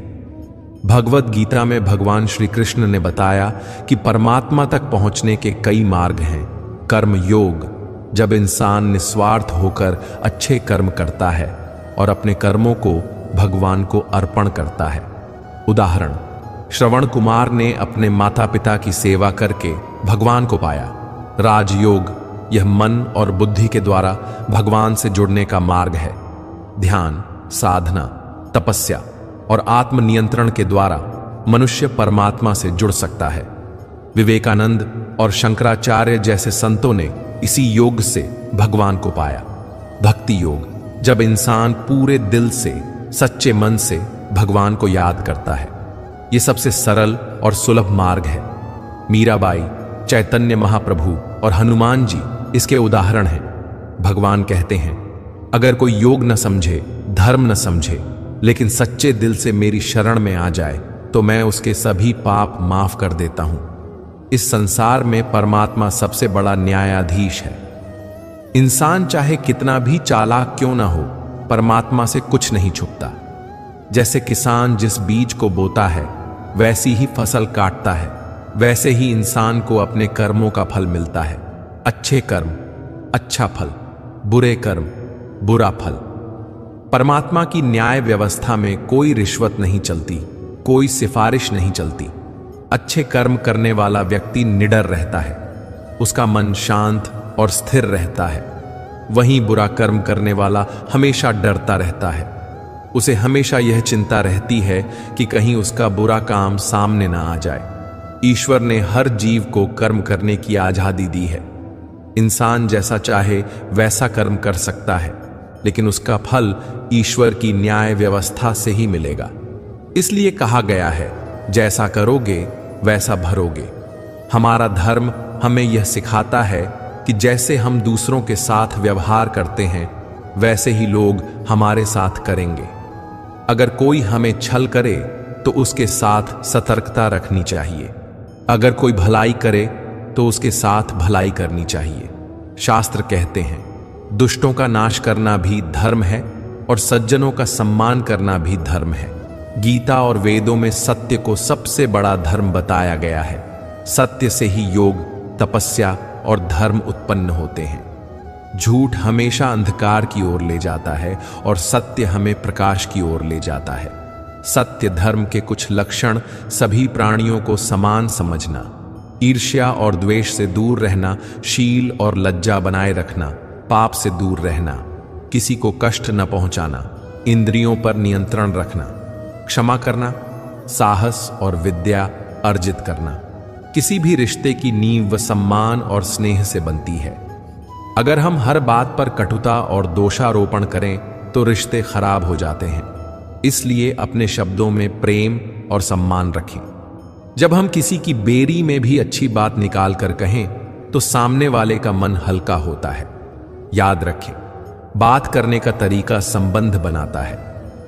भगवद गीता में भगवान श्री कृष्ण ने बताया कि परमात्मा तक पहुंचने के कई मार्ग हैं। कर्म योग, जब इंसान निस्वार्थ होकर अच्छे कर्म करता है और अपने कर्मों को भगवान को अर्पण करता है। उदाहरण, श्रवण कुमार ने अपने माता पिता की सेवा करके भगवान को पाया। राजयोग, यह मन और बुद्धि के द्वारा भगवान से जुड़ने का मार्ग है। ध्यान, साधना, तपस्या और आत्मनियंत्रण के द्वारा मनुष्य परमात्मा से जुड़ सकता है। विवेकानंद और शंकराचार्य जैसे संतों ने इसी योग से भगवान को पाया। भक्ति योग, जब इंसान पूरे दिल से, सच्चे मन से भगवान को याद करता है। यह सबसे सरल और सुलभ मार्ग है। मीराबाई, चैतन्य महाप्रभु और हनुमान जी इसके उदाहरण हैं। भगवान कहते हैं, अगर कोई योग न समझे, धर्म न समझे, लेकिन सच्चे दिल से मेरी शरण में आ जाए, तो मैं उसके सभी पाप माफ कर देता हूं। इस संसार में परमात्मा सबसे बड़ा न्यायाधीश है। इंसान चाहे कितना भी चालाक क्यों ना हो, परमात्मा से कुछ नहीं छुपता। जैसे किसान जिस बीज को बोता है, वैसी ही फसल काटता है, वैसे ही इंसान को अपने कर्मों का फल मिलता है। अच्छे कर्म अच्छा फल, बुरे कर्म बुरा फल। परमात्मा की न्याय व्यवस्था में कोई रिश्वत नहीं चलती, कोई सिफारिश नहीं चलती। अच्छे कर्म करने वाला व्यक्ति निडर रहता है, उसका मन शांत और स्थिर रहता है। वहीं बुरा कर्म करने वाला हमेशा डरता रहता है। उसे हमेशा यह चिंता रहती है कि कहीं उसका बुरा काम सामने ना आ जाए। ईश्वर ने हर जीव को कर्म करने की आजादी दी है। इंसान जैसा चाहे वैसा कर्म कर सकता है, लेकिन उसका फल ईश्वर की न्याय व्यवस्था से ही मिलेगा। इसलिए कहा गया है, जैसा करोगे वैसा भरोगे। हमारा धर्म हमें यह सिखाता है कि जैसे हम दूसरों के साथ व्यवहार करते हैं, वैसे ही लोग हमारे साथ करेंगे। अगर कोई हमें छल करे तो उसके साथ सतर्कता रखनी चाहिए। अगर कोई भलाई करे तो उसके साथ भलाई करनी चाहिए। शास्त्र कहते हैं, दुष्टों का नाश करना भी धर्म है और सज्जनों का सम्मान करना भी धर्म है। गीता और वेदों में सत्य को सबसे बड़ा धर्म बताया गया है। सत्य से ही योग, तपस्या और धर्म उत्पन्न होते हैं। झूठ हमेशा अंधकार की ओर ले जाता है और सत्य हमें प्रकाश की ओर ले जाता है। सत्य धर्म के कुछ लक्षण: सभी प्राणियों को समान समझना, ईर्ष्या और द्वेष से दूर रहना, शील और लज्जा बनाए रखना, पाप से दूर रहना, किसी को कष्ट न पहुंचाना, इंद्रियों पर नियंत्रण रखना, क्षमा करना, साहस और विद्या अर्जित करना। किसी भी रिश्ते की नींव सम्मान और स्नेह से बनती है। अगर हम हर बात पर कटुता और दोषारोपण करें तो रिश्ते खराब हो जाते हैं। इसलिए अपने शब्दों में प्रेम और सम्मान रखें। जब हम किसी की बेरी में भी अच्छी बात निकाल कर कहें तो सामने वाले का मन हल्का होता है। याद रखें, बात करने का तरीका संबंध बनाता है।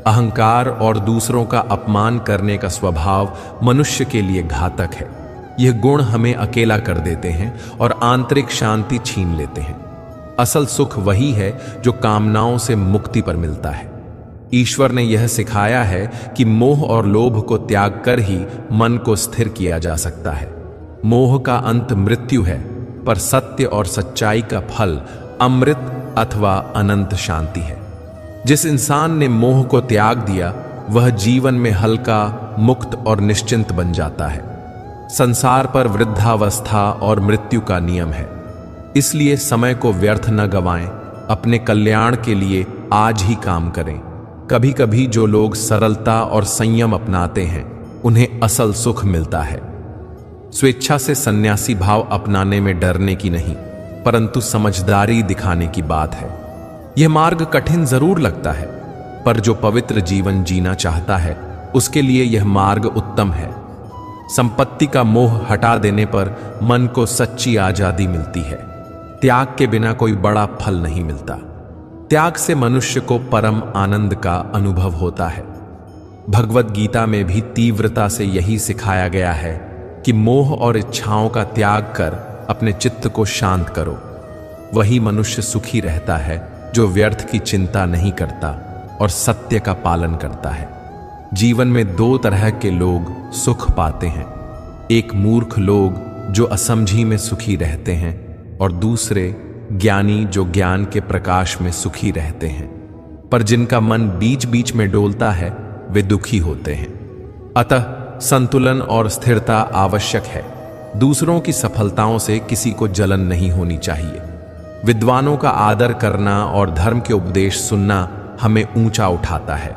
अहंकार और दूसरों का अपमान करने का स्वभाव मनुष्य के लिए घातक है। यह गुण हमें अकेला कर देते हैं और आंतरिक शांति छीन लेते हैं। असल सुख वही है जो कामनाओं से मुक्ति पर मिलता है। ईश्वर ने यह सिखाया है कि मोह और लोभ को त्याग कर ही मन को स्थिर किया जा सकता है। मोह का अंत मृत्यु है, पर सत्य और सच्चाई का फल अमृत अथवा अनंत शांति है। जिस इंसान ने मोह को त्याग दिया, वह जीवन में हल्का, मुक्त और निश्चिंत बन जाता है। संसार पर वृद्धावस्था और मृत्यु का नियम है, इसलिए समय को व्यर्थ न गवाएं। अपने कल्याण के लिए आज ही काम करें। कभी कभी जो लोग सरलता और संयम अपनाते हैं, उन्हें असल सुख मिलता है। स्वेच्छा से सन्यासी भाव अपनाने में डरने की नहीं, परंतु समझदारी दिखाने की बात है। यह मार्ग कठिन जरूर लगता है, पर जो पवित्र जीवन जीना चाहता है उसके लिए यह मार्ग उत्तम है। संपत्ति का मोह हटा देने पर मन को सच्ची आजादी मिलती है। त्याग के बिना कोई बड़ा फल नहीं मिलता। त्याग से मनुष्य को परम आनंद का अनुभव होता है। भगवद गीता में भी तीव्रता से यही सिखाया गया है कि मोह और इच्छाओं का त्याग कर अपने चित्त को शांत करो। वही मनुष्य सुखी रहता है जो व्यर्थ की चिंता नहीं करता और सत्य का पालन करता है। जीवन में दो तरह के लोग सुख पाते हैं, एक मूर्ख लोग जो असमझी में सुखी रहते हैं और दूसरे ज्ञानी जो ज्ञान के प्रकाश में सुखी रहते हैं। पर जिनका मन बीच बीच में डोलता है वे दुखी होते हैं। अतः संतुलन और स्थिरता आवश्यक है। दूसरों की सफलताओं से किसी को जलन नहीं होनी चाहिए। विद्वानों का आदर करना और धर्म के उपदेश सुनना हमें ऊंचा उठाता है।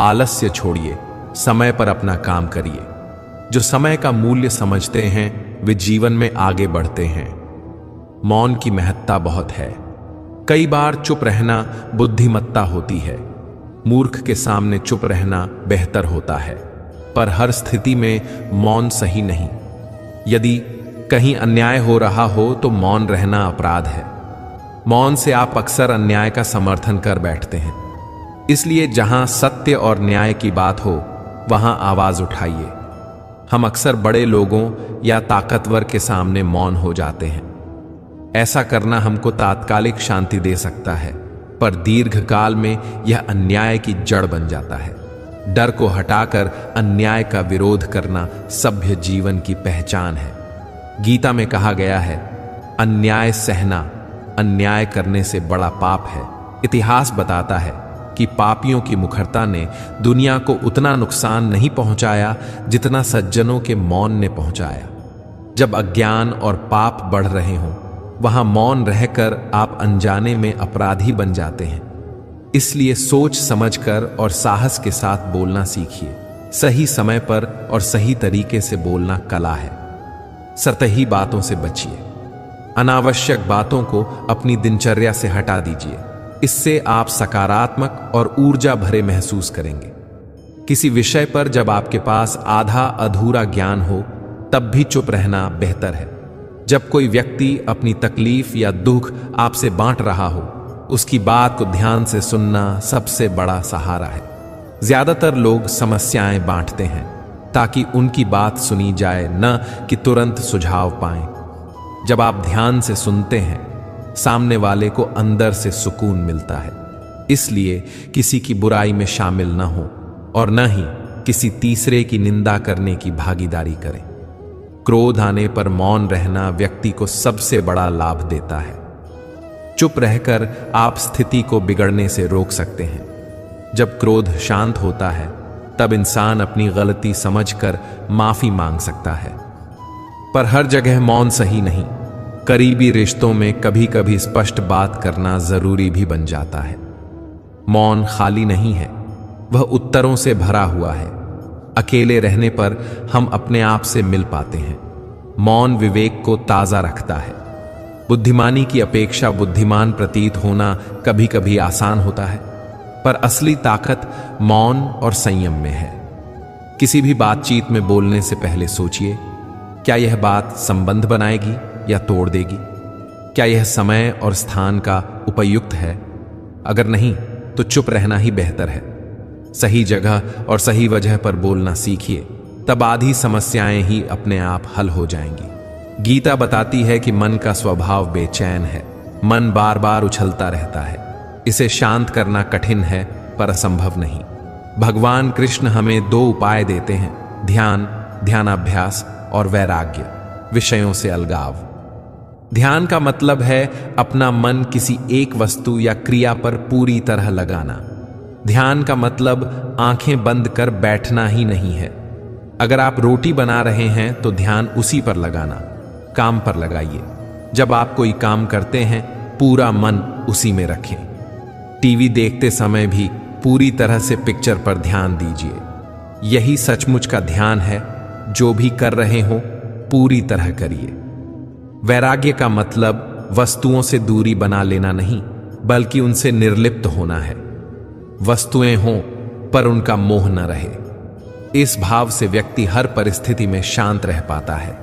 आलस्य छोड़िए, समय पर अपना काम करिए। जो समय का मूल्य समझते हैं वे जीवन में आगे बढ़ते हैं। मौन की महत्ता बहुत है। कई बार चुप रहना बुद्धिमत्ता होती है। मूर्ख के सामने चुप रहना बेहतर होता है, पर हर स्थिति में मौन सही नहीं। यदि कहीं अन्याय हो रहा हो तो मौन रहना अपराध है। मौन से आप अक्सर अन्याय का समर्थन कर बैठते हैं। इसलिए जहां सत्य और न्याय की बात हो वहां आवाज उठाइए। हम अक्सर बड़े लोगों या ताकतवर के सामने मौन हो जाते हैं। ऐसा करना हमको तात्कालिक शांति दे सकता है, पर दीर्घकाल में यह अन्याय की जड़ बन जाता है। डर को हटाकर अन्याय का विरोध करना सभ्य जीवन की पहचान है। गीता में कहा गया है, अन्याय सहना अन्याय करने से बड़ा पाप है। इतिहास बताता है कि पापियों की मुखरता ने दुनिया को उतना नुकसान नहीं पहुंचाया जितना सज्जनों के मौन ने पहुंचाया। जब अज्ञान और पाप बढ़ रहे हों वहां मौन रहकर आप अनजाने में अपराधी बन जाते हैं। इसलिए सोच समझकर और साहस के साथ बोलना सीखिए। सही समय पर और सही तरीके से बोलना कला है। सतही बातों से बचिए। अनावश्यक बातों को अपनी दिनचर्या से हटा दीजिए। इससे आप सकारात्मक और ऊर्जा भरे महसूस करेंगे। किसी विषय पर जब आपके पास आधा अधूरा ज्ञान हो तब भी चुप रहना बेहतर है। जब कोई व्यक्ति अपनी तकलीफ या दुख आपसे बांट रहा हो उसकी बात को ध्यान से सुनना सबसे बड़ा सहारा है। ज्यादातर लोग समस्याएं बांटते हैं ताकि उनकी बात सुनी जाए, न कि तुरंत सुझाव पाएं। जब आप ध्यान से सुनते हैं सामने वाले को अंदर से सुकून मिलता है। इसलिए किसी की बुराई में शामिल न हो और न ही किसी तीसरे की निंदा करने की भागीदारी करें। क्रोध आने पर मौन रहना व्यक्ति को सबसे बड़ा लाभ देता है। चुप रहकर आप स्थिति को बिगड़ने से रोक सकते हैं। जब क्रोध शांत होता है तब इंसान अपनी गलती समझकर माफी मांग सकता है। पर हर जगह मौन सही नहीं। करीबी रिश्तों में कभी कभी स्पष्ट बात करना जरूरी भी बन जाता है। मौन खाली नहीं है, वह उत्तरों से भरा हुआ है। अकेले रहने पर हम अपने आप से मिल पाते हैं। मौन विवेक को ताजा रखता है। बुद्धिमानी की अपेक्षा बुद्धिमान प्रतीत होना कभी कभी आसान होता है, पर असली ताकत मौन और संयम में है। किसी भी बातचीत में बोलने से पहले सोचिए, क्या यह बात संबंध बनाएगी या तोड़ देगी? क्या यह समय और स्थान का उपयुक्त है? अगर नहीं तो चुप रहना ही बेहतर है। सही जगह और सही वजह पर बोलना सीखिए, तब आधी समस्याएं ही अपने आप हल हो जाएंगी। गीता बताती है कि मन का स्वभाव बेचैन है। मन बार बार उछलता रहता है। इसे शांत करना कठिन है पर असंभव नहीं। भगवान कृष्ण हमें दो उपाय देते हैं, ध्यान, ध्यानाभ्यास और वैराग्य, विषयों से अलगाव। ध्यान का मतलब है अपना मन किसी एक वस्तु या क्रिया पर पूरी तरह लगाना। ध्यान का मतलब आंखें बंद कर बैठना ही नहीं है। अगर आप रोटी बना रहे हैं तो ध्यान उसी पर लगाना, काम पर लगाइए। जब आप कोई काम करते हैं पूरा मन उसी में रखें। टीवी देखते समय भी पूरी तरह से पिक्चर पर ध्यान दीजिए। यही सचमुच का ध्यान है। जो भी कर रहे हो पूरी तरह करिए। वैराग्य का मतलब वस्तुओं से दूरी बना लेना नहीं, बल्कि उनसे निर्लिप्त होना है। वस्तुएं हों पर उनका मोह न रहे। इस भाव से व्यक्ति हर परिस्थिति में शांत रह पाता है।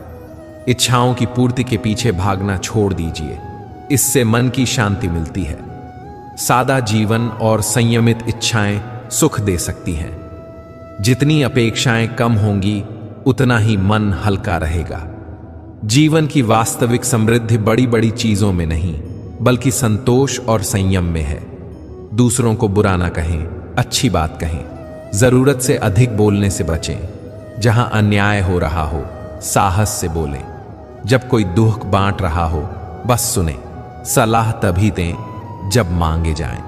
इच्छाओं की पूर्ति के पीछे भागना छोड़ दीजिए, इससे मन की शांति मिलती है। सादा जीवन और संयमित इच्छाएं सुख दे सकती हैं। जितनी अपेक्षाएं कम होंगी उतना ही मन हल्का रहेगा। जीवन की वास्तविक समृद्धि बड़ी बड़ी चीजों में नहीं, बल्कि संतोष और संयम में है। दूसरों को बुरा ना कहें, अच्छी बात कहें। जरूरत से अधिक बोलने से बचें। जहां अन्याय हो रहा हो साहस से बोलें। जब कोई दुख बांट रहा हो बस सुने। सलाह तभी दें जब मांगे जाएं।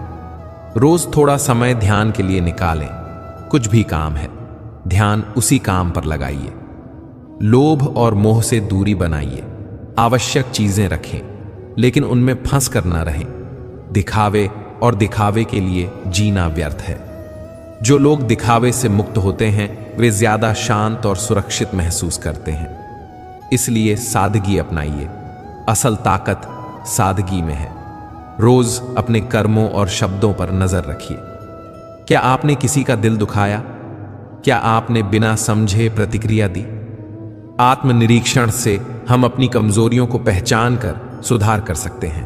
रोज थोड़ा समय ध्यान के लिए निकालें। कुछ भी काम है, ध्यान उसी काम पर लगाइए। लोभ और मोह से दूरी बनाइए। आवश्यक चीजें रखें, लेकिन उनमें फंस कर ना रहें। दिखावे और दिखावे के लिए जीना व्यर्थ है। जो लोग दिखावे से मुक्त होते हैं वे ज्यादा शांत और सुरक्षित महसूस करते हैं। इसलिए सादगी अपनाइए। असल ताकत सादगी में है। रोज अपने कर्मों और शब्दों पर नजर रखिए। क्या आपने किसी का दिल दुखाया? क्या आपने बिना समझे प्रतिक्रिया दी? आत्मनिरीक्षण से हम अपनी कमजोरियों को पहचान कर सुधार कर सकते हैं।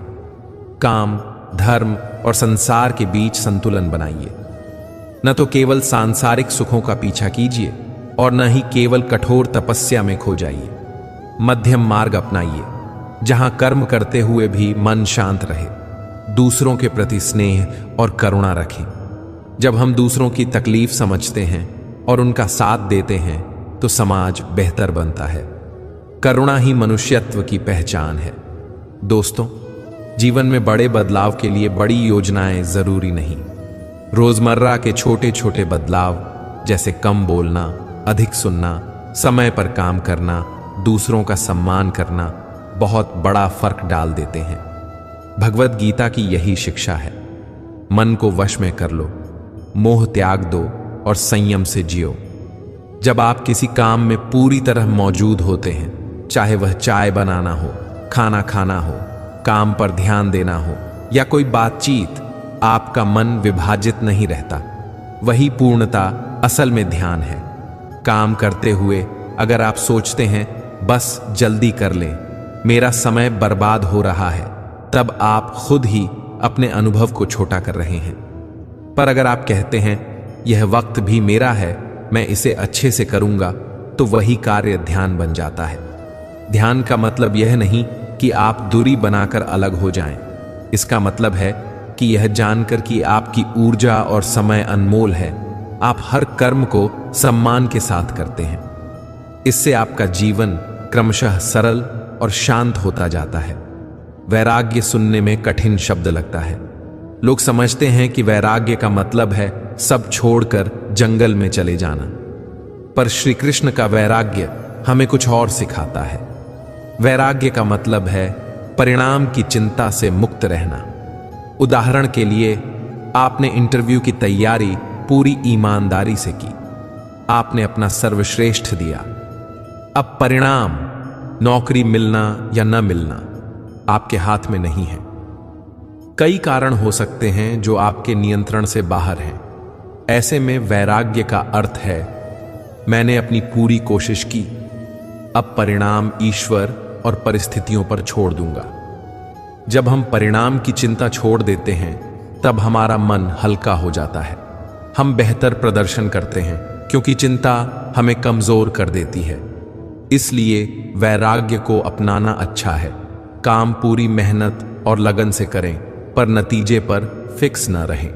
काम, धर्म और संसार के बीच संतुलन बनाइए। न तो केवल सांसारिक सुखों का पीछा कीजिए और न ही केवल कठोर तपस्या में खो जाइए। मध्यम मार्ग अपनाइए, जहां कर्म करते हुए भी मन शांत रहे। दूसरों के प्रति स्नेह और करुणा रखें। जब हम दूसरों की तकलीफ समझते हैं और उनका साथ देते हैं तो समाज बेहतर बनता है। करुणा ही मनुष्यत्व की पहचान है। दोस्तों, जीवन में बड़े बदलाव के लिए बड़ी योजनाएं जरूरी नहीं। रोजमर्रा के छोटे छोटे बदलाव, जैसे कम बोलना, अधिक सुनना, समय पर काम करना, दूसरों का सम्मान करना, बहुत बड़ा फर्क डाल देते हैं। भगवत गीता की यही शिक्षा है। मन को वश में कर लो, मोह त्याग दो और संयम से जियो। जब आप किसी काम में पूरी तरह मौजूद होते हैं, चाहे वह चाय बनाना हो, खाना खाना हो, काम पर ध्यान देना हो या कोई बातचीत, आपका मन विभाजित नहीं रहता। वही पूर्णता असल में ध्यान है। काम करते हुए अगर आप सोचते हैं बस जल्दी कर लें, मेरा समय बर्बाद हो रहा है, तब आप खुद ही अपने अनुभव को छोटा कर रहे हैं। पर अगर आप कहते हैं यह वक्त भी मेरा है, मैं इसे अच्छे से करूंगा, तो वही कार्य ध्यान बन जाता है। ध्यान का मतलब यह नहीं कि आप दूरी बनाकर अलग हो जाएं। इसका मतलब है कि यह जानकर कि आपकी ऊर्जा और समय अनमोल है, आप हर कर्म को सम्मान के साथ करते हैं। इससे आपका जीवन क्रमशः सरल और शांत होता जाता है। वैराग्य सुनने में कठिन शब्द लगता है। लोग समझते हैं कि वैराग्य का मतलब है सब छोड़कर जंगल में चले जाना, पर श्री कृष्ण का वैराग्य हमें कुछ और सिखाता है। वैराग्य का मतलब है परिणाम की चिंता से मुक्त रहना। उदाहरण के लिए, आपने इंटरव्यू की तैयारी पूरी ईमानदारी से की, आपने अपना सर्वश्रेष्ठ दिया। अब परिणाम, नौकरी मिलना या न मिलना, आपके हाथ में नहीं है। कई कारण हो सकते हैं जो आपके नियंत्रण से बाहर हैं। ऐसे में वैराग्य का अर्थ है मैंने अपनी पूरी कोशिश की, अब परिणाम ईश्वर और परिस्थितियों पर छोड़ दूंगा। जब हम परिणाम की चिंता छोड़ देते हैं तब हमारा मन हल्का हो जाता है। हम बेहतर प्रदर्शन करते हैं क्योंकि चिंता हमें कमजोर कर देती है। इसलिए वैराग्य को अपनाना अच्छा है। काम पूरी मेहनत और लगन से करें, पर नतीजे पर फिक्स न रहें।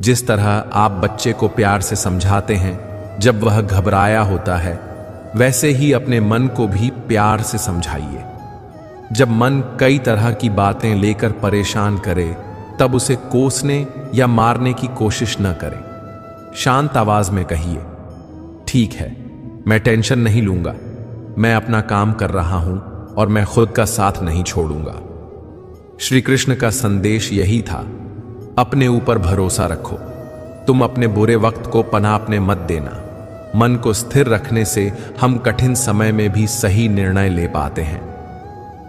जिस तरह आप बच्चे को प्यार से समझाते हैं जब वह घबराया होता है, वैसे ही अपने मन को भी प्यार से समझाइए। जब मन कई तरह की बातें लेकर परेशान करे, तब उसे कोसने या मारने की कोशिश न करें। शांत आवाज में कहिए, ठीक है, मैं टेंशन नहीं लूंगा, मैं अपना काम कर रहा हूं और मैं खुद का साथ नहीं छोड़ूंगा। श्री कृष्ण का संदेश यही था, अपने ऊपर भरोसा रखो। तुम अपने बुरे वक्त को पनापने मत देना। मन को स्थिर रखने से हम कठिन समय में भी सही निर्णय ले पाते हैं।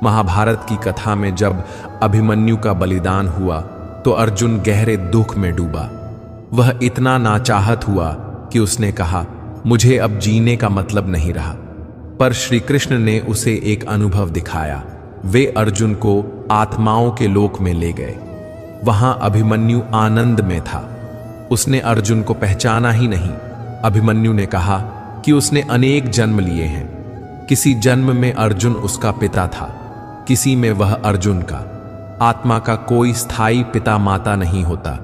महाभारत की कथा में जब अभिमन्यु का बलिदान हुआ तो अर्जुन गहरे दुख में डूबा। वह इतना नाचाहत हुआ कि उसने कहा, मुझे अब जीने का मतलब नहीं रहा। पर श्री कृष्ण ने उसे एक अनुभव दिखाया। वे अर्जुन को आत्माओं के लोक में ले गए। वहां अभिमन्यु आनंद में था। उसने अर्जुन को पहचाना ही नहीं। अभिमन्यु ने कहा कि उसने अनेक जन्म लिए हैं। किसी जन्म में अर्जुन उसका पिता था, किसी में वह अर्जुन का। आत्मा का कोई स्थायी पिता माता नहीं होता।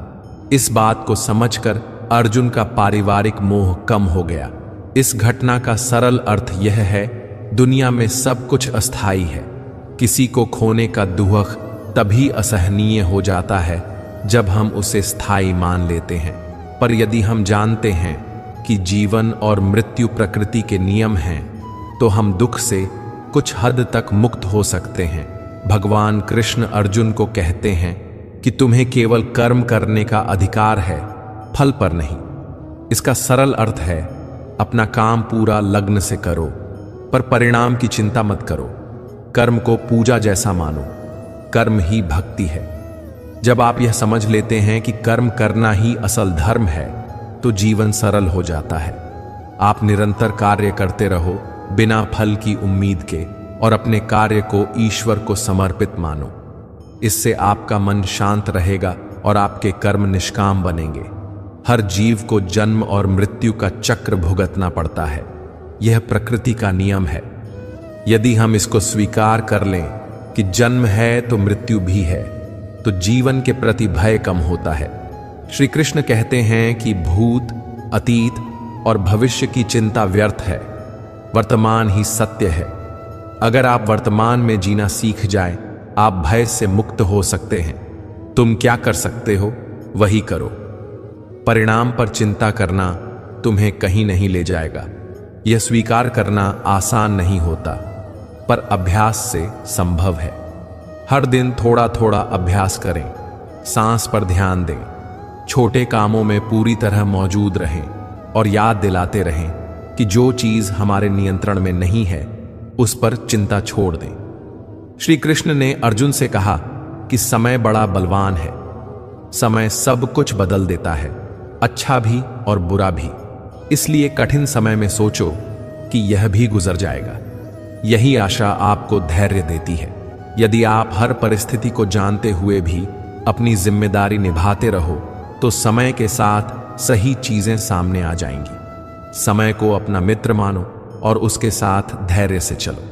इस बात को समझकर अर्जुन का पारिवारिक मोह कम हो गया। इस घटना का सरल अर्थ यह है, दुनिया में सब कुछ अस्थायी है। किसी को खोने का दुख तभी असहनीय हो जाता है जब हम उसे स्थायी मान लेते हैं। पर यदि हम जानते हैं कि जीवन और मृत्यु प्रकृति के नियम हैं, तो हम दुख से कुछ हद तक मुक्त हो सकते हैं। भगवान कृष्ण अर्जुन को कहते हैं कि तुम्हें केवल कर्म करने का अधिकार है, फल पर नहीं। इसका सरल अर्थ है, अपना काम पूरा लग्न से करो, पर परिणाम की चिंता मत करो। कर्म को पूजा जैसा मानो। कर्म ही भक्ति है। जब आप यह समझ लेते हैं कि कर्म करना ही असल धर्म है, तो जीवन सरल हो जाता है। आप निरंतर कार्य करते रहो, बिना फल की उम्मीद के, और अपने कार्य को ईश्वर को समर्पित मानो। इससे आपका मन शांत रहेगा और आपके कर्म निष्काम बनेंगे। हर जीव को जन्म और मृत्यु का चक्र भुगतना पड़ता है। यह प्रकृति का नियम है। यदि हम इसको स्वीकार कर लें कि जन्म है तो मृत्यु भी है, तो जीवन के प्रति भय कम होता है। श्री कृष्ण कहते हैं कि भूत, अतीत और भविष्य की चिंता व्यर्थ है। वर्तमान ही सत्य है। अगर आप वर्तमान में जीना सीख जाएं, आप भय से मुक्त हो सकते हैं। तुम क्या कर सकते हो, वही करो। परिणाम पर चिंता करना तुम्हें कहीं नहीं ले जाएगा। यह स्वीकार करना आसान नहीं होता, पर अभ्यास से संभव है। हर दिन थोड़ा थोड़ा अभ्यास करें। सांस पर ध्यान दें। छोटे कामों में पूरी तरह मौजूद रहें और याद दिलाते रहें कि जो चीज हमारे नियंत्रण में नहीं है, उस पर चिंता छोड़ दें। श्री कृष्ण ने अर्जुन से कहा कि समय बड़ा बलवान है। समय सब कुछ बदल देता है, अच्छा भी और बुरा भी। इसलिए कठिन समय में सोचो कि यह भी गुजर जाएगा। यही आशा आपको धैर्य देती है। यदि आप हर परिस्थिति को जानते हुए भी अपनी जिम्मेदारी निभाते रहो, तो समय के साथ सही चीजें सामने आ जाएंगी। समय को अपना मित्र मानो और उसके साथ धैर्य से चलो।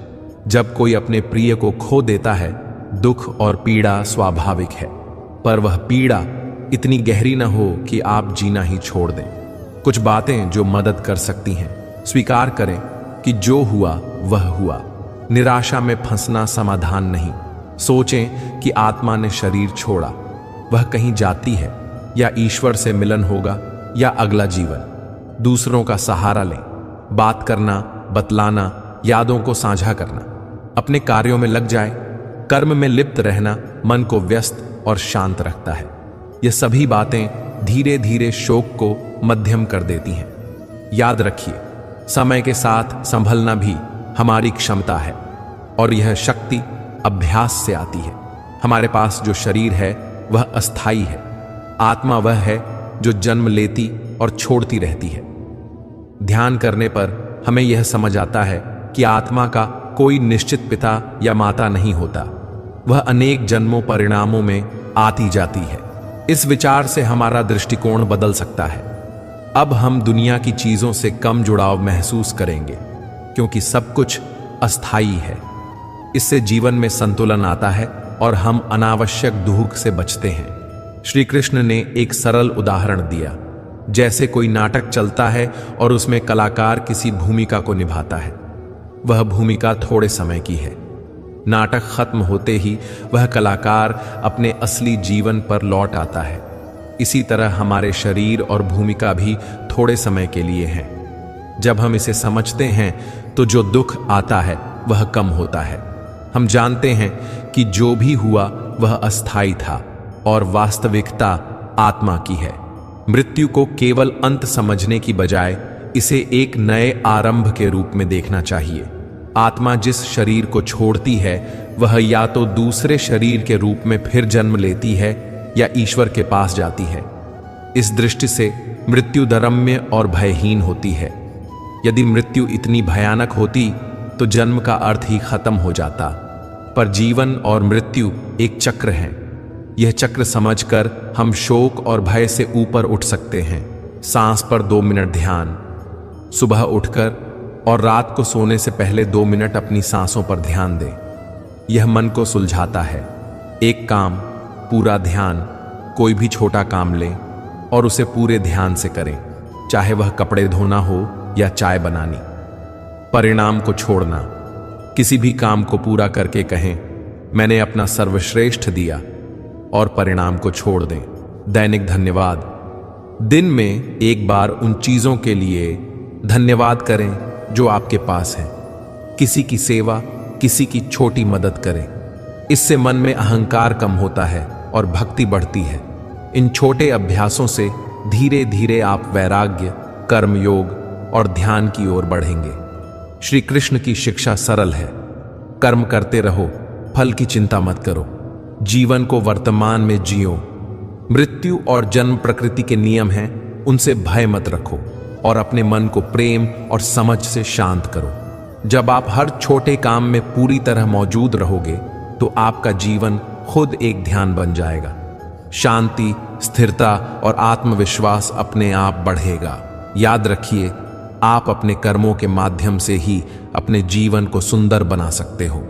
जब कोई अपने प्रिय को खो देता है, दुख और पीड़ा स्वाभाविक है, पर वह पीड़ा इतनी गहरी न हो कि आप जीना ही छोड़ दें। कुछ बातें जो मदद कर सकती हैं, स्वीकार करें कि जो हुआ वह हुआ। निराशा में फंसना समाधान नहीं। सोचें कि आत्मा ने शरीर छोड़ा, वह कहीं जाती है, या ईश्वर से मिलन होगा या अगला जीवन। दूसरों का सहारा लें। बात करना, बतलाना, यादों को साझा करना। अपने कार्यों में लग जाए। कर्म में लिप्त रहना मन को व्यस्त और शांत रखता है। ये सभी बातें धीरे धीरे शोक को मध्यम कर देती हैं। याद रखिए, समय के साथ संभलना भी हमारी क्षमता है, और यह शक्ति अभ्यास से आती है। हमारे पास जो शरीर है वह अस्थाई है। आत्मा वह है जो जन्म लेती और छोड़ती रहती है। ध्यान करने पर हमें यह समझ आता है कि आत्मा का कोई निश्चित पिता या माता नहीं होता। वह अनेक जन्मों परिणामों में आती जाती है। इस विचार से हमारा दृष्टिकोण बदल सकता है। अब हम दुनिया की चीजों से कम जुड़ाव महसूस करेंगे, क्योंकि सब कुछ अस्थायी है। इससे जीवन में संतुलन आता है और हम अनावश्यक दुख से बचते हैं। श्री कृष्ण ने एक सरल उदाहरण दिया। जैसे कोई नाटक चलता है और उसमें कलाकार किसी भूमिका को निभाता है। वह भूमिका थोड़े समय की है। नाटक खत्म होते ही वह कलाकार अपने असली जीवन पर लौट आता है। इसी तरह हमारे शरीर और भूमिका भी थोड़े समय के लिए हैं। जब हम इसे समझते हैं तो जो दुख आता है वह कम होता है। हम जानते हैं कि जो भी हुआ वह अस्थायी था और वास्तविकता आत्मा की है। मृत्यु को केवल अंत समझने की बजाय इसे एक नए आरंभ के रूप में देखना चाहिए। आत्मा जिस शरीर को छोड़ती है वह या तो दूसरे शरीर के रूप में फिर जन्म लेती है या ईश्वर के पास जाती है। इस दृष्टि से मृत्यु दरम्य और भयहीन होती है। यदि मृत्यु इतनी भयानक होती तो जन्म का अर्थ ही खत्म हो जाता। पर जीवन और मृत्यु एक चक्र है। यह चक्र समझकर हम शोक और भय से ऊपर उठ सकते हैं। सांस पर 2 मिनट ध्यान, सुबह उठकर और रात को सोने से पहले 2 मिनट अपनी सांसों पर ध्यान दें। यह मन को सुलझाता है। एक काम, पूरा ध्यान, कोई भी छोटा काम लें और उसे पूरे ध्यान से करें, चाहे वह कपड़े धोना हो या चाय बनानी। परिणाम को छोड़ना, किसी भी काम को पूरा करके कहें मैंने अपना सर्वश्रेष्ठ दिया और परिणाम को छोड़ दें। दैनिक धन्यवाद, दिन में एक बार उन चीजों के लिए धन्यवाद करें जो आपके पास है। किसी की सेवा, किसी की छोटी मदद करें। इससे मन में अहंकार कम होता है और भक्ति बढ़ती है। इन छोटे अभ्यासों से धीरे धीरे आप वैराग्य, कर्मयोग और ध्यान की ओर बढ़ेंगे। श्री कृष्ण की शिक्षा सरल है। कर्म करते रहो, फल की चिंता मत करो। जीवन को वर्तमान में जियो। मृत्यु और जन्म प्रकृति के नियम हैं, उनसे भय मत रखो और अपने मन को प्रेम और समझ से शांत करो। जब आप हर छोटे काम में पूरी तरह मौजूद रहोगे तो आपका जीवन खुद एक ध्यान बन जाएगा। शांति, स्थिरता और आत्मविश्वास अपने आप बढ़ेगा। याद रखिए, आप अपने कर्मों के माध्यम से ही अपने जीवन को सुंदर बना सकते हो।